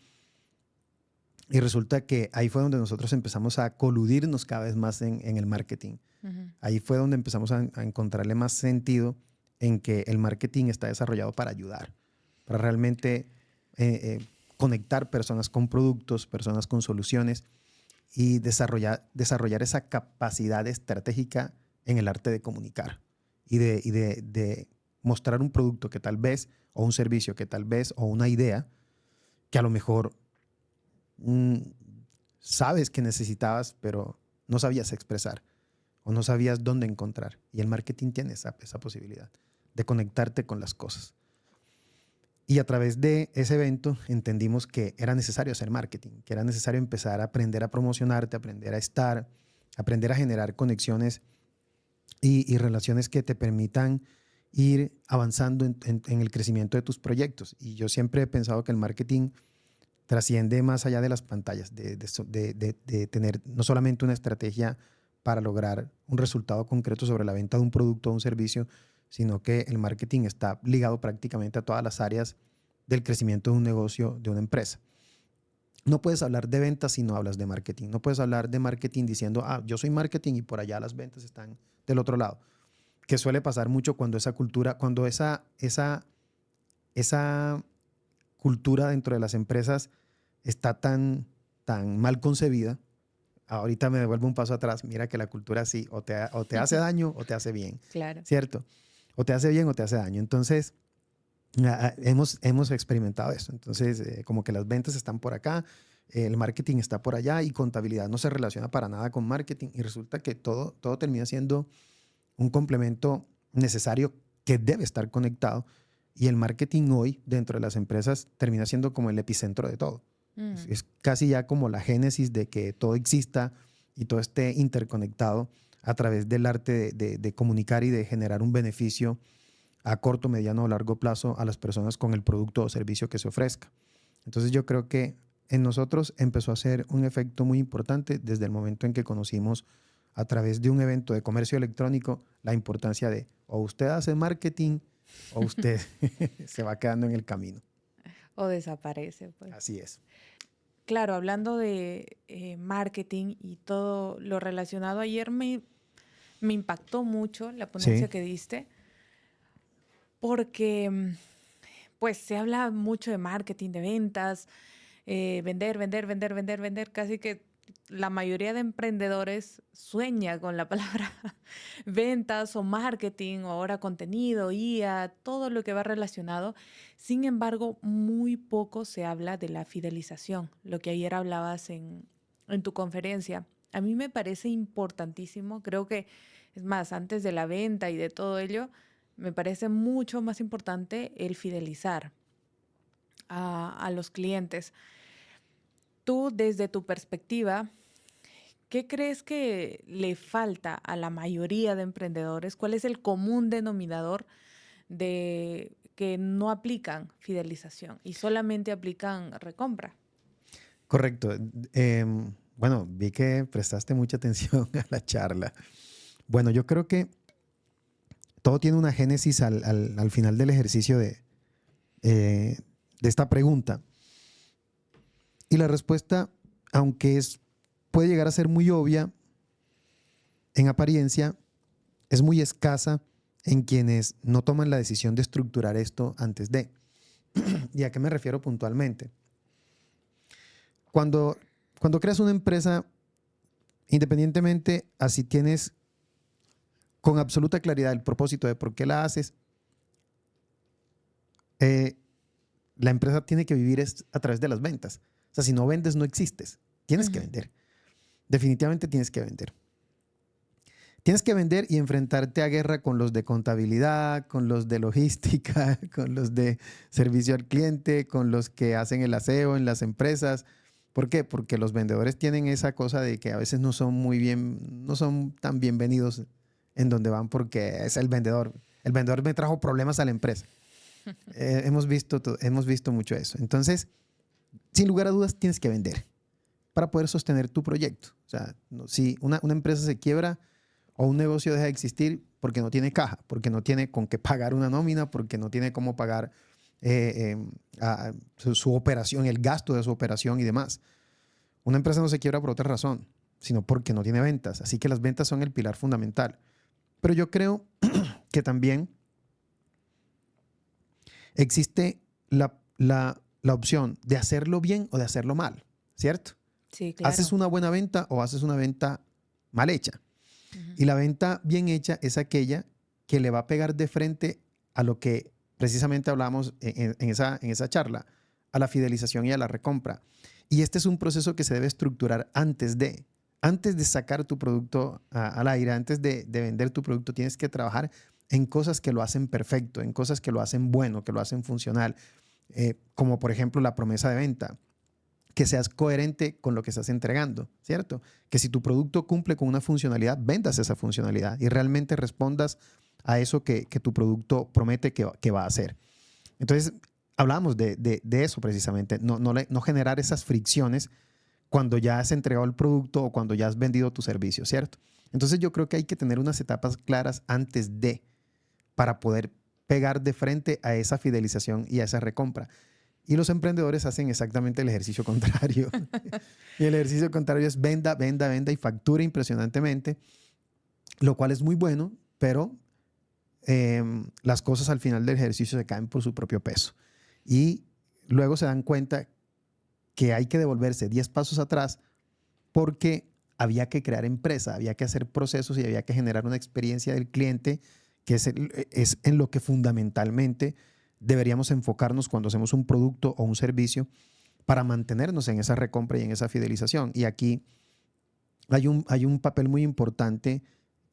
Y resulta que ahí fue donde nosotros empezamos a coludirnos cada vez más en el marketing. Ujú. Ahí fue donde empezamos a encontrarle más sentido en que el marketing está desarrollado para ayudar, para realmente conectar personas con productos, personas con soluciones y desarrollar esa capacidad estratégica en el arte de comunicar y de mostrar un producto que tal vez, o un servicio que tal vez, o una idea que a lo mejor mm, sabes que necesitabas, pero no sabías expresar o no sabías dónde encontrar. Y el marketing tiene esa posibilidad de conectarte con las cosas. Y a través de ese evento entendimos que era necesario hacer marketing, que era necesario empezar a aprender a promocionarte, aprender a estar, aprender a generar conexiones y relaciones que te permitan ir avanzando en el crecimiento de tus proyectos. Y yo siempre he pensado que el marketing trasciende más allá de las pantallas, de tener no solamente una estrategia para lograr un resultado concreto sobre la venta de un producto o un servicio, sino que el marketing está ligado prácticamente a todas las áreas del crecimiento de un negocio, de una empresa. No puedes hablar de ventas si no hablas de marketing. No puedes hablar de marketing diciendo, yo soy marketing y por allá las ventas están del otro lado. Que suele pasar mucho cuando esa cultura, cuando esa cultura dentro de las empresas está tan mal concebida. Ahorita me devuelvo un paso atrás. Mira que la cultura sí, o te hace daño o te hace bien, Claro. ¿cierto? O te hace bien o te hace daño. Entonces, hemos experimentado eso. Entonces, como que las ventas están por acá, el marketing está por allá y contabilidad no se relaciona para nada con marketing y resulta que todo termina siendo un complemento necesario que debe estar conectado y el marketing hoy dentro de las empresas termina siendo como el epicentro de todo. Mm. Es casi ya como la génesis de que todo exista y todo esté interconectado a través del arte de comunicar y de generar un beneficio a corto, mediano o largo plazo a las personas con el producto o servicio que se ofrezca. Entonces yo creo que en nosotros empezó a ser un efecto muy importante desde el momento en que conocimos a través de un evento de comercio electrónico la importancia de o usted hace marketing o usted se va quedando en el camino. O desaparece, pues. Así es. Claro, hablando de marketing y todo lo relacionado, ayer me impactó mucho la Sí, ponencia que diste, porque pues se habla mucho de marketing, de ventas, vender, vender, vender, vender, vender, casi que la mayoría de emprendedores sueña con la palabra ventas o marketing o ahora contenido, IA, todo lo que va relacionado. Sin embargo, muy poco se habla de la fidelización, lo que ayer hablabas en tu conferencia. A mí me parece importantísimo, creo que, es más, antes de la venta y de todo ello, me parece mucho más importante el fidelizar a los clientes. Tú, desde tu perspectiva, ¿qué crees que le falta a la mayoría de emprendedores? ¿Cuál es el común denominador de que no aplican fidelización y solamente aplican recompra? Correcto. Bueno, vi que prestaste mucha atención a la charla. Bueno, yo creo que todo tiene una génesis al final del ejercicio de esta pregunta. Y la respuesta, aunque puede llegar a ser muy obvia en apariencia, es muy escasa en quienes no toman la decisión de estructurar esto antes de. ¿Y a qué me refiero puntualmente? Cuando creas una empresa, independientemente a si tienes con absoluta claridad el propósito de por qué la haces, la empresa tiene que vivir a través de las ventas. O sea, si no vendes, no existes. Tienes que Ujú. vender. Definitivamente tienes que vender. Tienes que vender y enfrentarte a guerra con los de contabilidad, con los de logística, con los de servicio al cliente, con los que hacen el aseo en las empresas. ¿Por qué? Porque los vendedores tienen esa cosa de que a veces no son no son tan bienvenidos en donde van porque es el vendedor. El vendedor me trajo problemas a la empresa. Hemos visto mucho eso. Entonces, sin lugar a dudas, tienes que vender para poder sostener tu proyecto. O sea, si una empresa se quiebra o un negocio deja de existir porque no tiene caja, porque no tiene con qué pagar una nómina, porque no tiene cómo pagar su operación, el gasto de su operación y demás. Una empresa no se quiebra por otra razón, sino porque no tiene ventas. Así que las ventas son el pilar fundamental. Pero yo creo que también existe la opción de hacerlo bien o de hacerlo mal, ¿cierto? Sí, Haces claro. una buena venta o haces una venta mal hecha. Ujú. Y la venta bien hecha es aquella que le va a pegar de frente a lo que precisamente hablamos en esa charla, a la fidelización y a la recompra. Y este es un proceso que se debe estructurar antes de sacar tu producto al aire, antes de vender tu producto, tienes que trabajar en cosas que lo hacen perfecto, en cosas que lo hacen bueno, que lo hacen funcional, como por ejemplo la promesa de venta, que seas coherente con lo que estás entregando, ¿cierto? Que si tu producto cumple con una funcionalidad, vendas esa funcionalidad y realmente respondas a eso que tu producto promete que va a hacer. Entonces, hablábamos de eso precisamente, no generar esas fricciones cuando ya has entregado el producto o cuando ya has vendido tu servicio, ¿cierto? Entonces yo creo que hay que tener unas etapas claras antes para poder pegar de frente a esa fidelización y a esa recompra. Y los emprendedores hacen exactamente el ejercicio contrario. Y el ejercicio contrario es venda, venda, venda y factura impresionantemente, lo cual es muy bueno, pero las cosas al final del ejercicio se caen por su propio peso. Y luego se dan cuenta que hay que devolverse 10 pasos atrás porque había que crear empresa, había que hacer procesos y había que generar una experiencia del cliente que es en lo que fundamentalmente deberíamos enfocarnos cuando hacemos un producto o un servicio para mantenernos en esa recompra y en esa fidelización. Y aquí hay un papel muy importante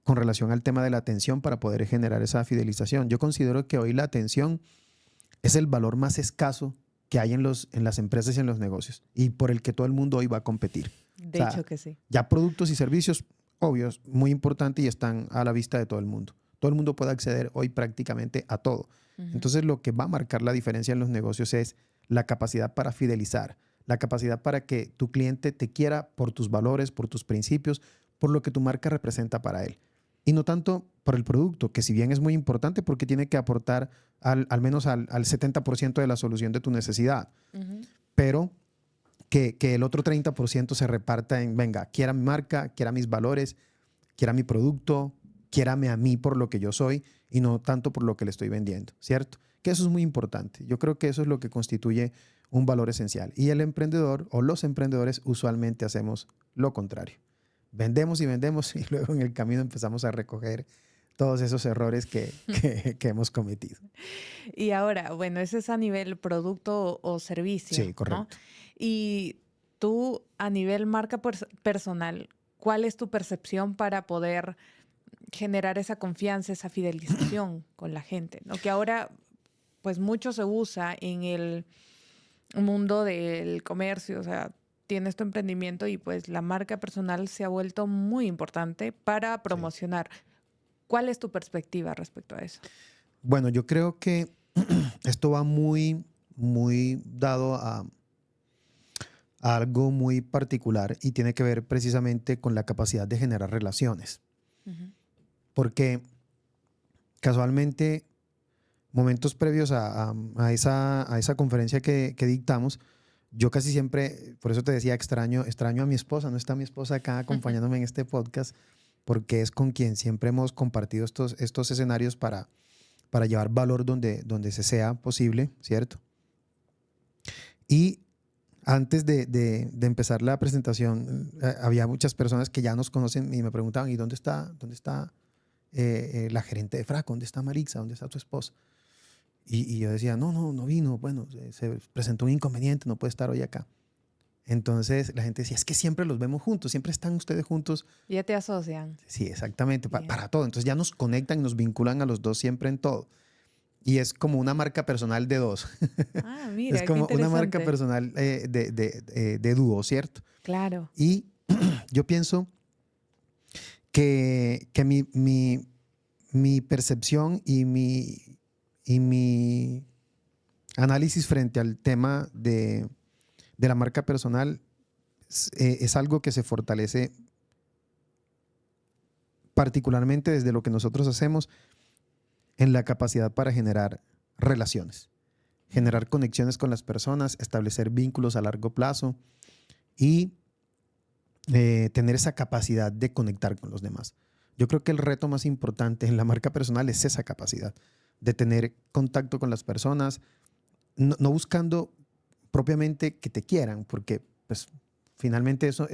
con relación al tema de la atención para poder generar esa fidelización. Yo considero que hoy la atención es el valor más escaso que hay en las empresas y en los negocios y por el que todo el mundo hoy va a competir. O De sea, hecho que sí. ya productos y servicios, obvios, muy importantes y están a la vista de todo el mundo. Todo el mundo puede acceder hoy prácticamente a todo. Ujú. Entonces, lo que va a marcar la diferencia en los negocios es la capacidad para fidelizar, la capacidad para que tu cliente te quiera por tus valores, por tus principios, por lo que tu marca representa para él. Y no tanto por el producto, que si bien es muy importante porque tiene que aportar al menos al 70% de la solución de tu necesidad, Ujú. pero que el otro 30% se reparta en, venga, quiera mi marca, quiera mis valores, quiera mi producto, quiérame a mí por lo que yo soy y no tanto por lo que le estoy vendiendo, ¿cierto? Que eso es muy importante. Yo creo que eso es lo que constituye un valor esencial. Y el emprendedor o los emprendedores usualmente hacemos lo contrario. Vendemos y vendemos y luego en el camino empezamos a recoger todos esos errores que hemos cometido. Y ahora, bueno, ese es a nivel producto o Sí, servicio, ¿no? correcto. Y tú, a nivel marca personal, ¿cuál es tu percepción para poder generar esa confianza, esa fidelización con la gente, ¿no? Que ahora, pues mucho se usa en el mundo del comercio, o sea, tienes tu emprendimiento y pues la marca personal se ha vuelto muy importante para Sí. promocionar. ¿Cuál es tu perspectiva respecto a eso? Bueno, yo creo que esto va muy, muy dado a algo muy particular y tiene que ver precisamente con la capacidad de generar relaciones. Ujú. Porque casualmente, momentos previos a esa conferencia que dictamos, yo casi siempre, por eso te decía, extraño a mi esposa. No está mi esposa acá acompañándome en este podcast, porque es con quien siempre hemos compartido estos escenarios para llevar valor donde se sea posible, ¿cierto? Y antes de empezar la presentación, había muchas personas que ya nos conocen y me preguntaban, ¿y dónde está la gerente de Fraco? ¿Dónde está Marixa? ¿Dónde está tu esposa? Y yo decía, no vino. Bueno, se presentó un inconveniente, no puede estar hoy acá. Entonces la gente decía, es que siempre los vemos juntos, siempre están ustedes juntos. Ya te asocian. Sí, exactamente, Bien. para todo. Entonces ya nos conectan, nos vinculan a los dos siempre en todo. Y es como una marca personal de dos. Ah, Es mira, qué como una marca interesante. personal de dúo, ¿cierto? Claro. Y yo pienso que mi percepción y mi análisis frente al tema de la marca personal es algo que se fortalece particularmente desde lo que nosotros hacemos en la capacidad para generar relaciones, Mm. generar conexiones con las personas, establecer vínculos a largo plazo y tener esa capacidad de conectar con los demás. Yo creo que el reto más importante en la marca personal es esa capacidad de tener contacto con las personas, no buscando propiamente que te quieran, porque pues finalmente eso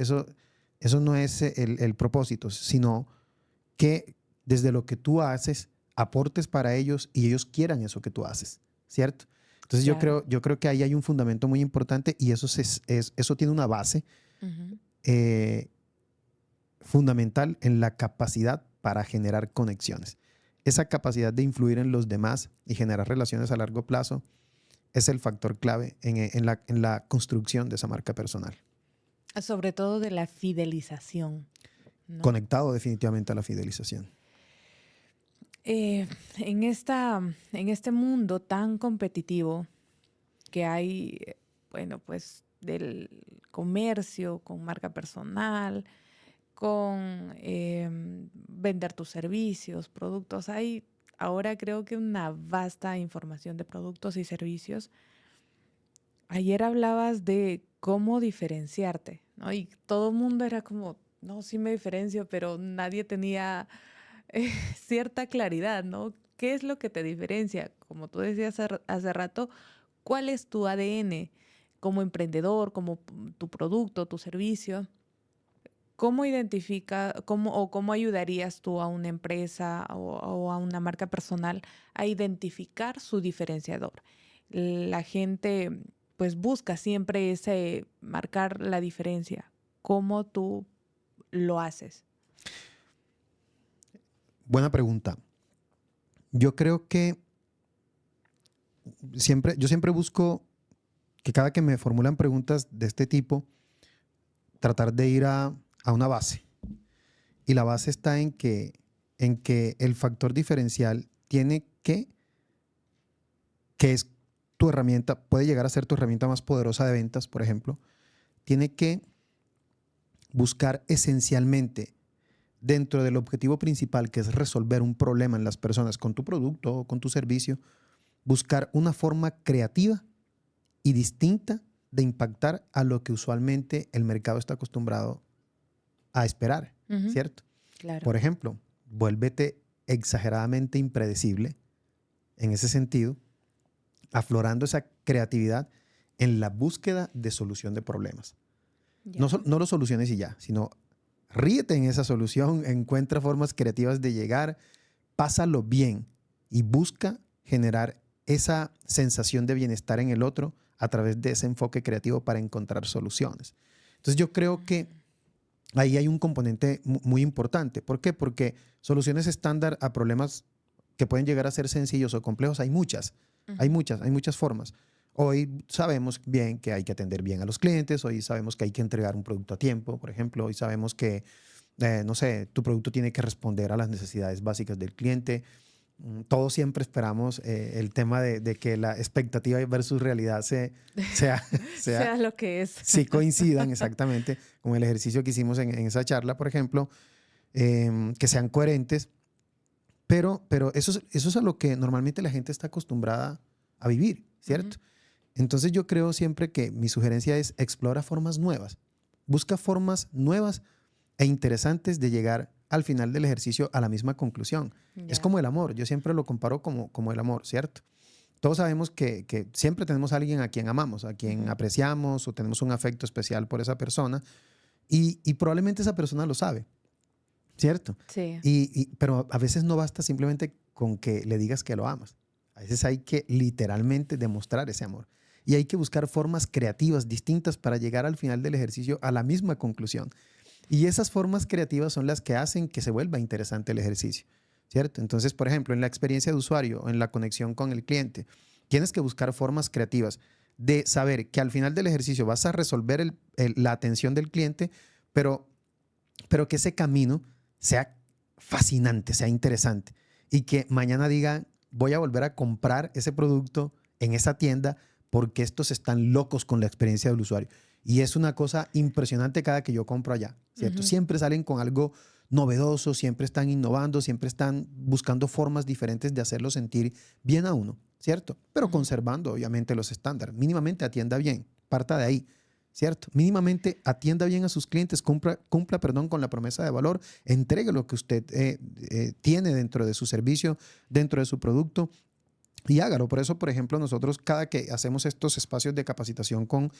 no es el propósito, sino que desde lo que tú haces aportes para ellos y ellos quieran eso que tú haces, ¿cierto? Entonces Claro. yo creo que ahí hay un fundamento muy importante y eso tiene una base Ujú. eh, fundamental en la capacidad para generar conexiones. Esa capacidad de influir en los demás y generar relaciones a largo plazo es el factor clave en la construcción de esa marca personal. Sobre todo de la fidelización, ¿no? Conectado definitivamente a la fidelización. En este mundo tan competitivo que hay, bueno, pues del comercio con marca personal, con vender tus servicios, productos, hay ahora creo que una vasta información de productos y servicios. Ayer hablabas de cómo diferenciarte, ¿no? Y todo el mundo era como, no, sí me diferencio, pero nadie tenía cierta claridad, ¿no? ¿Qué es lo que te diferencia? Como tú decías hace rato, ¿cuál es tu ADN como emprendedor, como tu producto, tu servicio? ¿Cómo identifica, o cómo ayudarías tú a una empresa o a una marca personal a identificar su diferenciador? La gente pues busca siempre ese marcar la diferencia. ¿Cómo tú lo haces? Buena pregunta. Yo creo que yo siempre busco que cada que me formulan preguntas de este tipo, tratar de ir a una base. Y la base está en que el factor diferencial tiene que es tu herramienta, puede llegar a ser tu herramienta más poderosa de ventas, por ejemplo, tiene que buscar esencialmente dentro del objetivo principal, que es resolver un problema en las personas con tu producto o con tu servicio, buscar una forma creativa y distinta de impactar a lo que usualmente el mercado está acostumbrado a esperar, Ujú. ¿cierto? Claro. Por ejemplo, vuélvete exageradamente impredecible en ese sentido, aflorando esa creatividad en la búsqueda de solución de problemas. Ya. No lo soluciones y ya, sino ríete en esa solución, encuentra formas creativas de llegar, pásalo bien y busca generar esa sensación de bienestar en el otro a través de ese enfoque creativo para encontrar soluciones. Entonces yo creo que ahí hay un componente muy importante. ¿Por qué? Porque soluciones estándar a problemas que pueden llegar a ser sencillos o complejos hay muchas. Hay muchas formas. Hoy sabemos bien que hay que atender bien a los clientes, hoy sabemos que hay que entregar un producto a tiempo, por ejemplo, hoy sabemos que, no sé, tu producto tiene que responder a las necesidades básicas del cliente. Todos siempre esperamos el tema de que la expectativa versus realidad sea, sea, Sea lo que es. sí coincidan exactamente con el ejercicio que hicimos en esa charla, por ejemplo, que sean coherentes, pero eso es a lo que normalmente la gente está acostumbrada a vivir, ¿cierto? Entonces yo creo siempre que mi sugerencia es explora formas nuevas, busca formas nuevas e interesantes de llegar al final del ejercicio a la misma conclusión. Es Ya. como el amor, yo siempre lo comparo como el amor, ¿cierto? Todos sabemos que siempre tenemos a alguien a quien amamos, a quien apreciamos o tenemos un afecto especial por esa persona y probablemente esa persona lo sabe, ¿cierto? Sí. Pero a veces no basta simplemente con que le digas que lo amas. A veces hay que literalmente demostrar ese amor. Y hay que buscar formas creativas distintas para llegar al final del ejercicio a la misma conclusión. Y esas formas creativas son las que hacen que se vuelva interesante el ejercicio, ¿cierto? Entonces, por ejemplo, en la experiencia de usuario o en la conexión con el cliente, tienes que buscar formas creativas de saber que al final del ejercicio vas a resolver la atención del cliente, pero, pero que ese camino sea fascinante, sea interesante y que mañana digan, voy a volver a comprar ese producto en esa tienda porque estos están locos con la experiencia del usuario. Y es una cosa impresionante cada que yo compro allá, ¿cierto? Siempre salen con algo novedoso, siempre están innovando, siempre están buscando formas diferentes de hacerlo sentir bien a uno, ¿cierto? Pero conservando, obviamente, los estándares. Mínimamente atienda bien, parta de ahí, ¿cierto? Mínimamente atienda bien a sus clientes, cumpla con la promesa de valor, entregue lo que usted tiene dentro de su servicio, dentro de su producto y hágalo. Por eso, por ejemplo, nosotros cada que hacemos estos espacios de capacitación con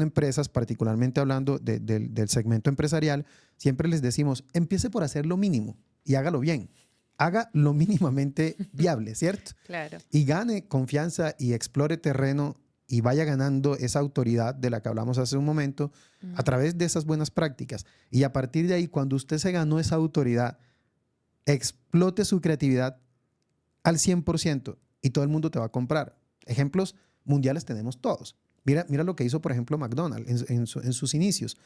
empresas, particularmente hablando del segmento empresarial, siempre les decimos, empiece por hacer lo mínimo y hágalo bien. Haga lo mínimamente viable, ¿cierto? Claro. Y gane confianza y explore terreno y vaya ganando esa autoridad de la que hablamos hace un momento a través de esas buenas prácticas. Y a partir de ahí, cuando usted se ganó esa autoridad, explote su creatividad al 100% y todo el mundo te va a comprar. Ejemplos mundiales tenemos todos. Mira lo que hizo, por ejemplo, McDonald's en sus inicios.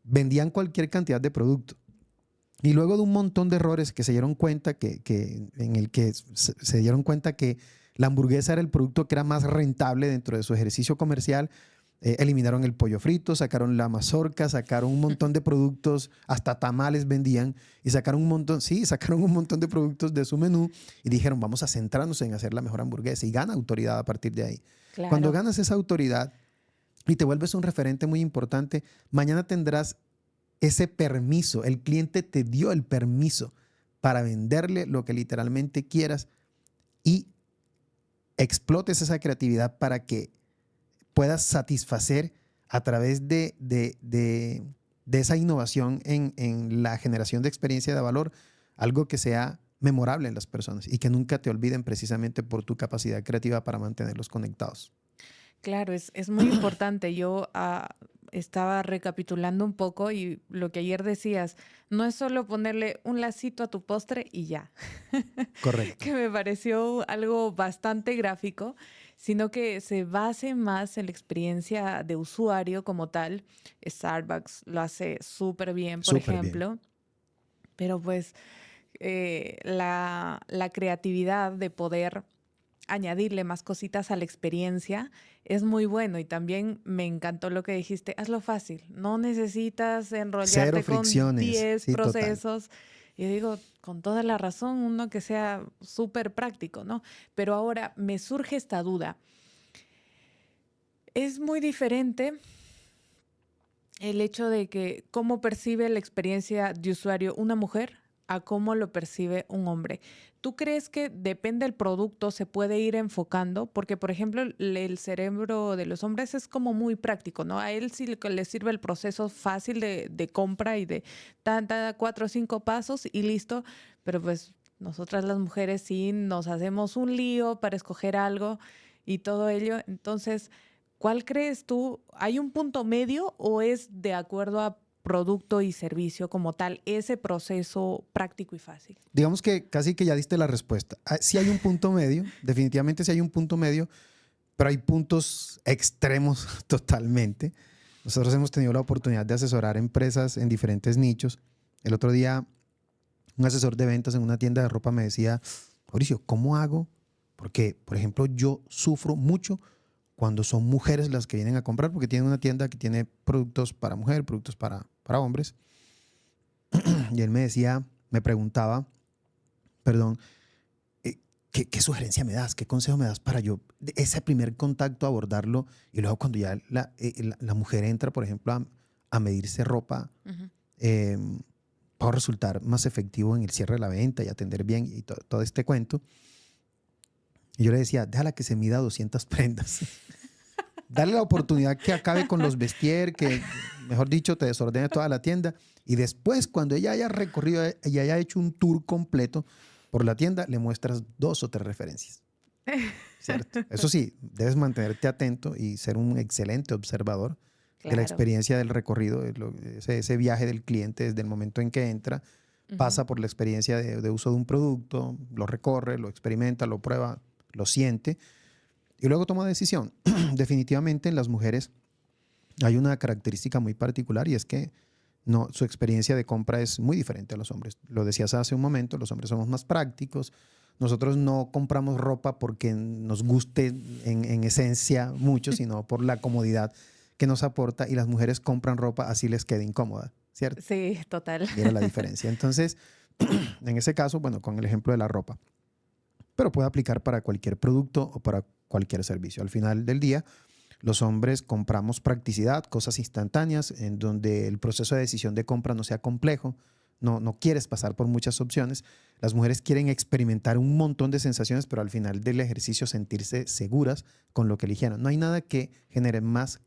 Vendían cualquier cantidad de producto. Y luego de un montón de errores que se dieron cuenta en el que se dieron cuenta que la hamburguesa era el producto que era más rentable dentro de su ejercicio comercial, eliminaron el pollo frito, sacaron la mazorca, sacaron un montón de productos, hasta tamales vendían y sacaron un montón de productos de su menú y dijeron, vamos a centrarnos en hacer la mejor hamburguesa y gana autoridad a partir de ahí. Cuando Claro. ganas esa autoridad y te vuelves un referente muy importante, mañana tendrás ese permiso, el cliente te dio el permiso para venderle lo que literalmente quieras y explotes esa creatividad para que puedas satisfacer a través de esa innovación en la generación de experiencia de valor, algo que sea memorable en las personas y que nunca te olviden precisamente por tu capacidad creativa para mantenerlos conectados. Claro, es muy importante. Yo estaba recapitulando un poco y lo que ayer decías, no es solo ponerle un lacito a tu postre y ya, Correcto. que me pareció algo bastante gráfico, sino que se base más en la experiencia de usuario como tal. Starbucks lo hace súper bien, por Súper bien. ejemplo, pero pues la creatividad de poder añadirle más cositas a la experiencia es muy bueno. Y también me encantó lo que dijiste, hazlo fácil, no necesitas Cero enrollarte con fricciones. 10 Sí, total. procesos. Y digo, con toda la razón, uno que sea súper práctico, ¿no? Pero ahora me surge esta duda. Es muy diferente el hecho de que cómo percibe la experiencia de usuario una mujer a cómo lo percibe un hombre. ¿Tú crees que depende del producto, se puede ir enfocando? Porque, por ejemplo, el cerebro de los hombres es como muy práctico, ¿no? A él sí le sirve el proceso fácil de compra y de tanta 4 o 5 pasos y listo. Pero pues nosotras las mujeres sí nos hacemos un lío para escoger algo y todo ello. Entonces, ¿cuál crees tú? ¿Hay un punto medio o es de acuerdo a producto y servicio como tal, ese proceso práctico y fácil? Digamos que casi que ya diste la respuesta. Sí hay un punto medio, definitivamente sí hay un punto medio, pero hay puntos extremos totalmente. Nosotros hemos tenido la oportunidad de asesorar empresas en diferentes nichos. El otro día, un asesor de ventas en una tienda de ropa me decía, Mauricio, ¿cómo hago? Porque, por ejemplo, yo sufro mucho cuando son mujeres las que vienen a comprar, porque tienen una tienda que tiene productos para mujer, productos para hombres. Y él me decía, me preguntaba, perdón, ¿qué sugerencia me das? ¿Qué consejo me das para yo, ese primer contacto, abordarlo? Y luego cuando ya la mujer entra, por ejemplo, a medirse ropa, Ujú. eh, para resultar más efectivo en el cierre de la venta y atender bien y todo este cuento. Y yo le decía, déjala que se mida 200 prendas. Dale la oportunidad que acabe con los vestier, que, mejor dicho, te desordene toda la tienda. Y después, cuando ella haya recorrido y haya hecho un tour completo por la tienda, le muestras 2 o 3 referencias. ¿Cierto? Eso sí, debes mantenerte atento y ser un excelente observador de la Claro. experiencia del recorrido, ese viaje del cliente desde el momento en que entra, Ujú. pasa por la experiencia de uso de un producto, lo recorre, lo experimenta, lo prueba, lo siente y luego toma decisión. Definitivamente en las mujeres hay una característica muy particular y es que no, su experiencia de compra es muy diferente a los hombres. Lo decías hace un momento, los hombres somos más prácticos. Nosotros no compramos ropa porque nos guste en esencia mucho, sino por la comodidad que nos aporta y las mujeres compran ropa así les quede incómoda, ¿cierto? Sí, total. Mira la diferencia. Entonces, en ese caso, bueno, con el ejemplo de la ropa, pero puede aplicar para cualquier producto o para cualquier servicio. Al final del día, los hombres compramos practicidad, cosas instantáneas, en donde el proceso de decisión de compra no sea complejo, no quieres pasar por muchas opciones. Las mujeres quieren experimentar un montón de sensaciones, pero al final del ejercicio sentirse seguras con lo que eligieron. No hay nada que genere más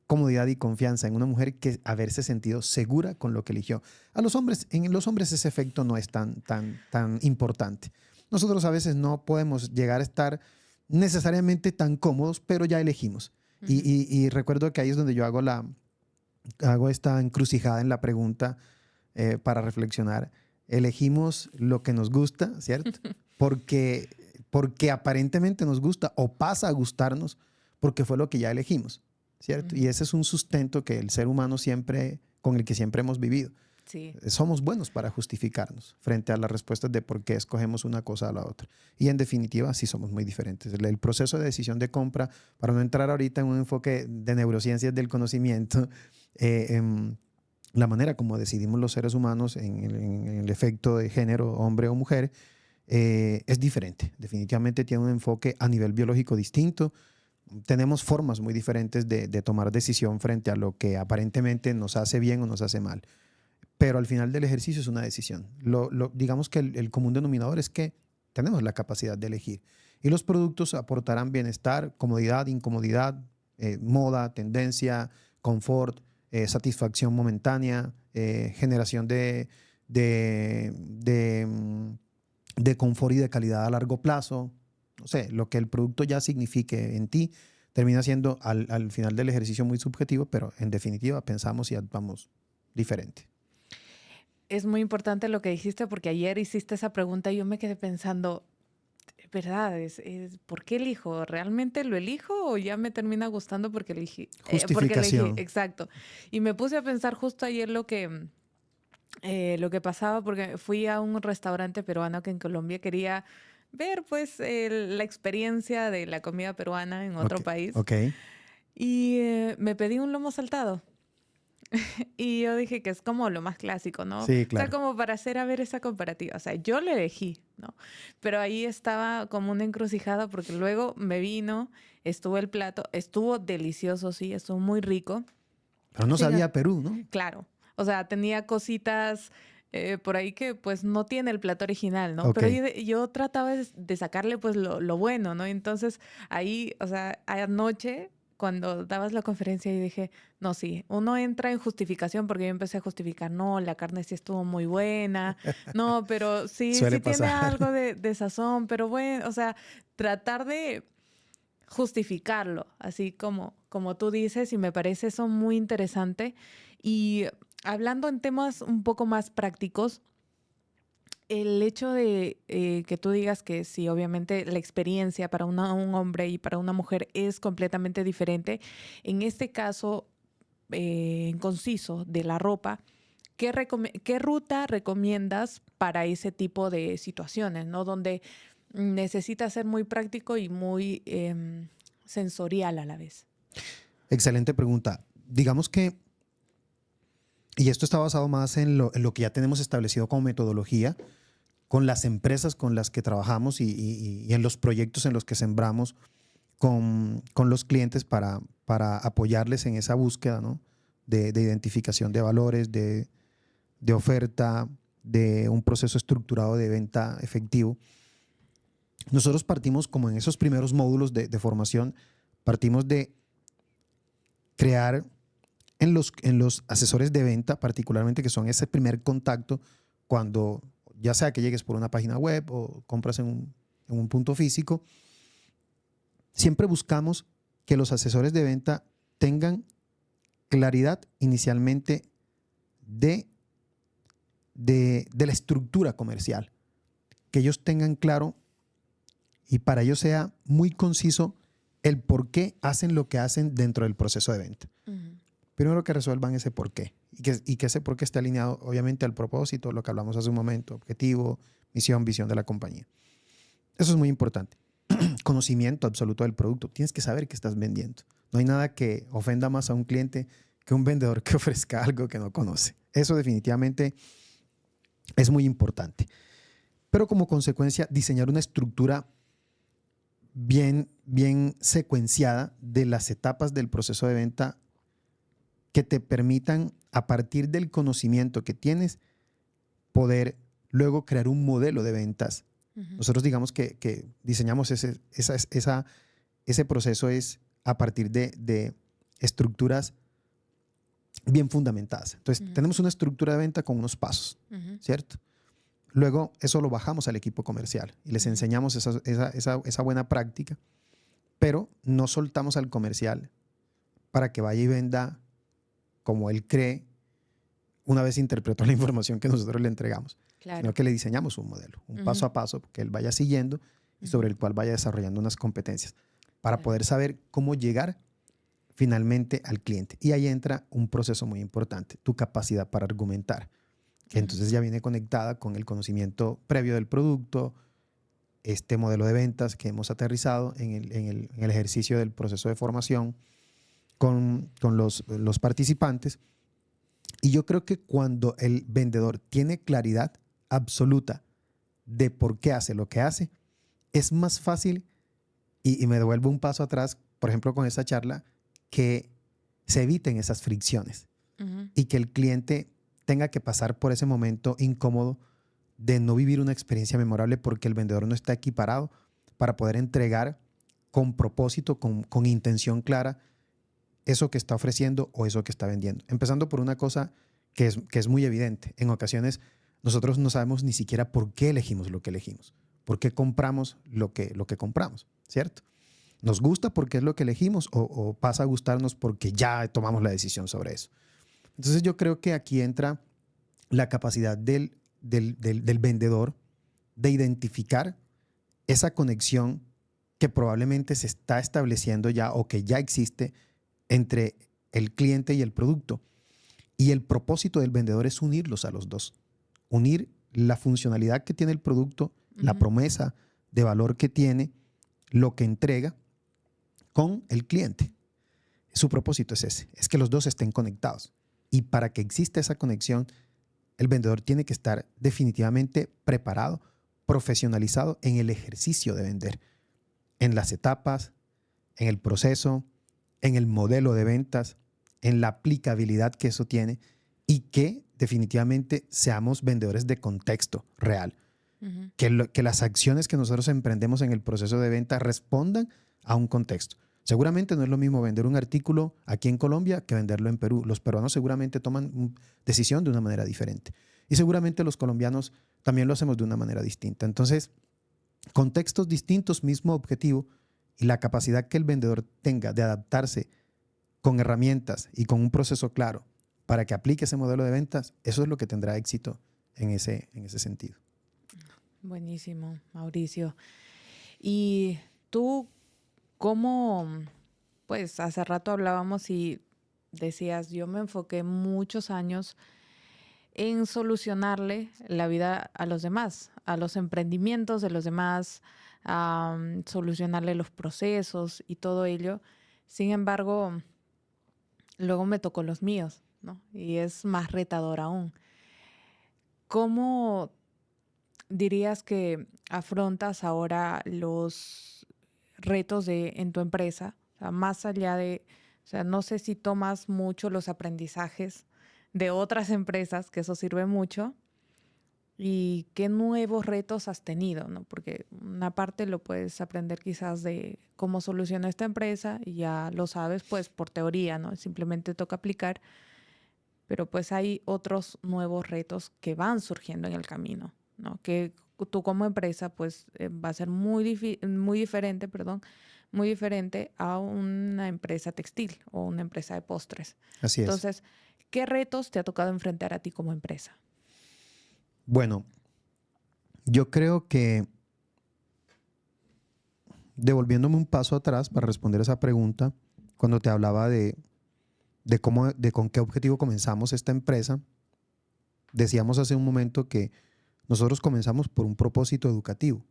comodidad y confianza en una mujer que haberse sentido segura con lo que eligió. A los hombres, en los hombres ese efecto no es tan importante. Nosotros a veces no podemos llegar a estar necesariamente tan cómodos, pero ya elegimos. Ujú. Y recuerdo que ahí es donde yo hago esta encrucijada en la pregunta para reflexionar. Elegimos lo que nos gusta, ¿cierto? Porque, porque aparentemente nos gusta o pasa a gustarnos porque fue lo que ya elegimos, ¿cierto? Y Ujú. ese es un sustento que el ser humano siempre, con el que siempre hemos vivido. Sí. Somos buenos para justificarnos frente a las respuestas de por qué escogemos una cosa a la otra. Y en definitiva, sí somos muy diferentes. El proceso de decisión de compra, para no entrar ahorita en un enfoque de neurociencias del conocimiento, eh, la manera como decidimos los seres humanos en el efecto de género, hombre o mujer, es diferente. Definitivamente tiene un enfoque a nivel biológico distinto. Tenemos formas muy diferentes de tomar decisión frente a lo que aparentemente nos hace bien o nos hace mal. Pero al final del ejercicio es una decisión. Digamos que el común denominador es que tenemos la capacidad de elegir. Y los productos aportarán bienestar, comodidad, incomodidad, moda, tendencia, confort, satisfacción momentánea, generación de confort y de calidad a largo plazo. No sé, lo que el producto ya signifique en ti termina siendo al final del ejercicio muy subjetivo, pero en definitiva pensamos y actuamos diferente. Es muy importante lo que dijiste porque ayer hiciste esa pregunta y yo me quedé pensando, ¿verdad? ¿Por qué elijo? ¿Realmente lo elijo o ya me termina gustando porque elegí? Porque elegí, Justificación. exacto. Y me puse a pensar justo ayer lo que pasaba porque fui a un restaurante peruano que en Colombia quería ver pues la experiencia de la comida peruana en Ok, otro país ok. y me pedí un lomo saltado. Y yo dije que es como lo más clásico, ¿no? O Sí, sea, claro. como para hacer a ver esa comparativa. O sea, yo lo elegí, ¿no? Pero ahí estaba como una encrucijada porque luego me vino, estuvo el plato, estuvo delicioso, sí, estuvo muy rico. Pero no Sí, sabía Perú, ¿no? claro. O sea, tenía cositas, por ahí que pues no tiene el plato original, ¿no? Ok. Pero yo trataba de sacarle pues lo bueno, ¿no? Entonces ahí, o sea, anoche cuando dabas la conferencia y dije, no, sí, uno entra en justificación porque yo empecé a justificar, no, la carne sí estuvo muy buena, no, pero sí, Suele sí tiene pasar. algo de sazón, pero bueno, o sea, tratar de justificarlo, así como tú dices, y me parece eso muy interesante. Y hablando en temas un poco más prácticos, el hecho de que tú digas que sí, obviamente la experiencia para un hombre y para una mujer es completamente diferente. En este caso, en conciso, de la ropa, ¿qué ruta recomiendas para ese tipo de situaciones, ¿no? Donde necesita ser muy práctico y muy sensorial a la vez. Excelente pregunta. Digamos que, y esto está basado más en lo que ya tenemos establecido como metodología, con las empresas con las que trabajamos y en los proyectos en los que sembramos con los clientes para apoyarles en esa búsqueda, ¿no? De identificación de valores, de oferta, de un proceso estructurado de venta efectivo. Nosotros partimos como en esos primeros módulos de formación, partimos de crear en los asesores de venta, particularmente, que son ese primer contacto cuando, ya sea que llegues por una página web o compras en un punto físico, siempre buscamos que los asesores de venta tengan claridad inicialmente de, de la estructura comercial, que ellos tengan claro y para ellos sea muy conciso el por qué hacen lo que hacen dentro del proceso de venta. Ujú. Primero que resuelvan ese por qué y que ese por qué esté alineado obviamente al propósito, lo que hablamos hace un momento, objetivo, misión, visión de la compañía. Eso es muy importante. Conocimiento absoluto del producto. Tienes que saber qué estás vendiendo. No hay nada que ofenda más a un cliente que un vendedor que ofrezca algo que no conoce. Eso definitivamente es muy importante. Pero como consecuencia, diseñar una estructura bien secuenciada de las etapas del proceso de venta que te permitan, a partir del conocimiento que tienes, poder luego crear un modelo de ventas. Ujú. Nosotros digamos que diseñamos ese proceso es a partir de estructuras bien fundamentadas. Entonces, Ujú. tenemos una estructura de venta con unos pasos, Ujú. ¿cierto? Luego, eso lo bajamos al equipo comercial y les Ujú. enseñamos esa buena práctica, pero no soltamos al comercial para que vaya y venda como él cree una vez interpretó la información que nosotros le entregamos, sino Claro. que le diseñamos un modelo, un paso Ujú. a paso que él vaya siguiendo y sobre Ujú. el cual vaya desarrollando unas competencias para Claro. poder saber cómo llegar finalmente al cliente. Y ahí entra un proceso muy importante, tu capacidad para argumentar, que Ujú. entonces ya viene conectada con el conocimiento previo del producto, este modelo de ventas que hemos aterrizado en el ejercicio del proceso de formación con los participantes. Y yo creo que cuando el vendedor tiene claridad absoluta de por qué hace lo que hace, es más fácil, y me devuelvo un paso atrás, por ejemplo, con esta charla, que se eviten esas fricciones Ujú. y que el cliente tenga que pasar por ese momento incómodo de no vivir una experiencia memorable porque el vendedor no está equiparado para poder entregar con propósito, con intención clara, eso que está ofreciendo o eso que está vendiendo. Empezando por una cosa que es muy evidente. En ocasiones nosotros no sabemos ni siquiera por qué elegimos lo que elegimos, por qué compramos lo que compramos, ¿cierto? Nos gusta porque es lo que elegimos o pasa a gustarnos porque ya tomamos la decisión sobre eso. Entonces yo creo que aquí entra la capacidad del vendedor de identificar esa conexión que probablemente se está estableciendo ya o que ya existe entre el cliente y el producto. Y el propósito del vendedor es unirlos a los dos. Unir la funcionalidad que tiene el producto, la Ujú. promesa de valor que tiene, lo que entrega con el cliente. Su propósito es ese, es que los dos estén conectados. Y para que exista esa conexión, el vendedor tiene que estar definitivamente preparado, profesionalizado en el ejercicio de vender, en las etapas, en el proceso, en el modelo de ventas, en la aplicabilidad que eso tiene y que definitivamente seamos vendedores de contexto real. Ujú. Que las acciones que nosotros emprendemos en el proceso de venta respondan a un contexto. Seguramente no es lo mismo vender un artículo aquí en Colombia que venderlo en Perú. Los peruanos seguramente toman decisión de una manera diferente. Y seguramente los colombianos también lo hacemos de una manera distinta. Entonces, contextos distintos, mismo objetivo, y la capacidad que el vendedor tenga de adaptarse con herramientas y con un proceso claro para que aplique ese modelo de ventas, eso es lo que tendrá éxito en ese sentido. Buenísimo, Mauricio. Y tú, ¿cómo? Pues hace rato hablábamos y decías, yo me enfoqué muchos años en solucionarle la vida a los demás, a los emprendimientos de los demás, a solucionarle los procesos y todo ello. Sin embargo, luego me tocó los míos, ¿no? Y es más retador aún. ¿Cómo dirías que afrontas ahora los retos en tu empresa? O sea, más allá de, o sea, no sé si tomas mucho los aprendizajes de otras empresas, que eso sirve mucho, y qué nuevos retos has tenido, ¿no? Porque una parte lo puedes aprender quizás de cómo soluciona esta empresa y ya lo sabes pues por teoría, ¿no? Simplemente toca aplicar, pero pues hay otros nuevos retos que van surgiendo en el camino, ¿no? Que tú como empresa pues va a ser muy diferente, perdón, muy diferente a una empresa textil o una empresa de postres. Así es. Entonces, ¿qué retos te ha tocado enfrentar a ti como empresa? Bueno, yo creo que devolviéndome un paso atrás para responder esa pregunta, cuando te hablaba de con qué objetivo comenzamos esta empresa, decíamos hace un momento que nosotros comenzamos por un propósito educativo,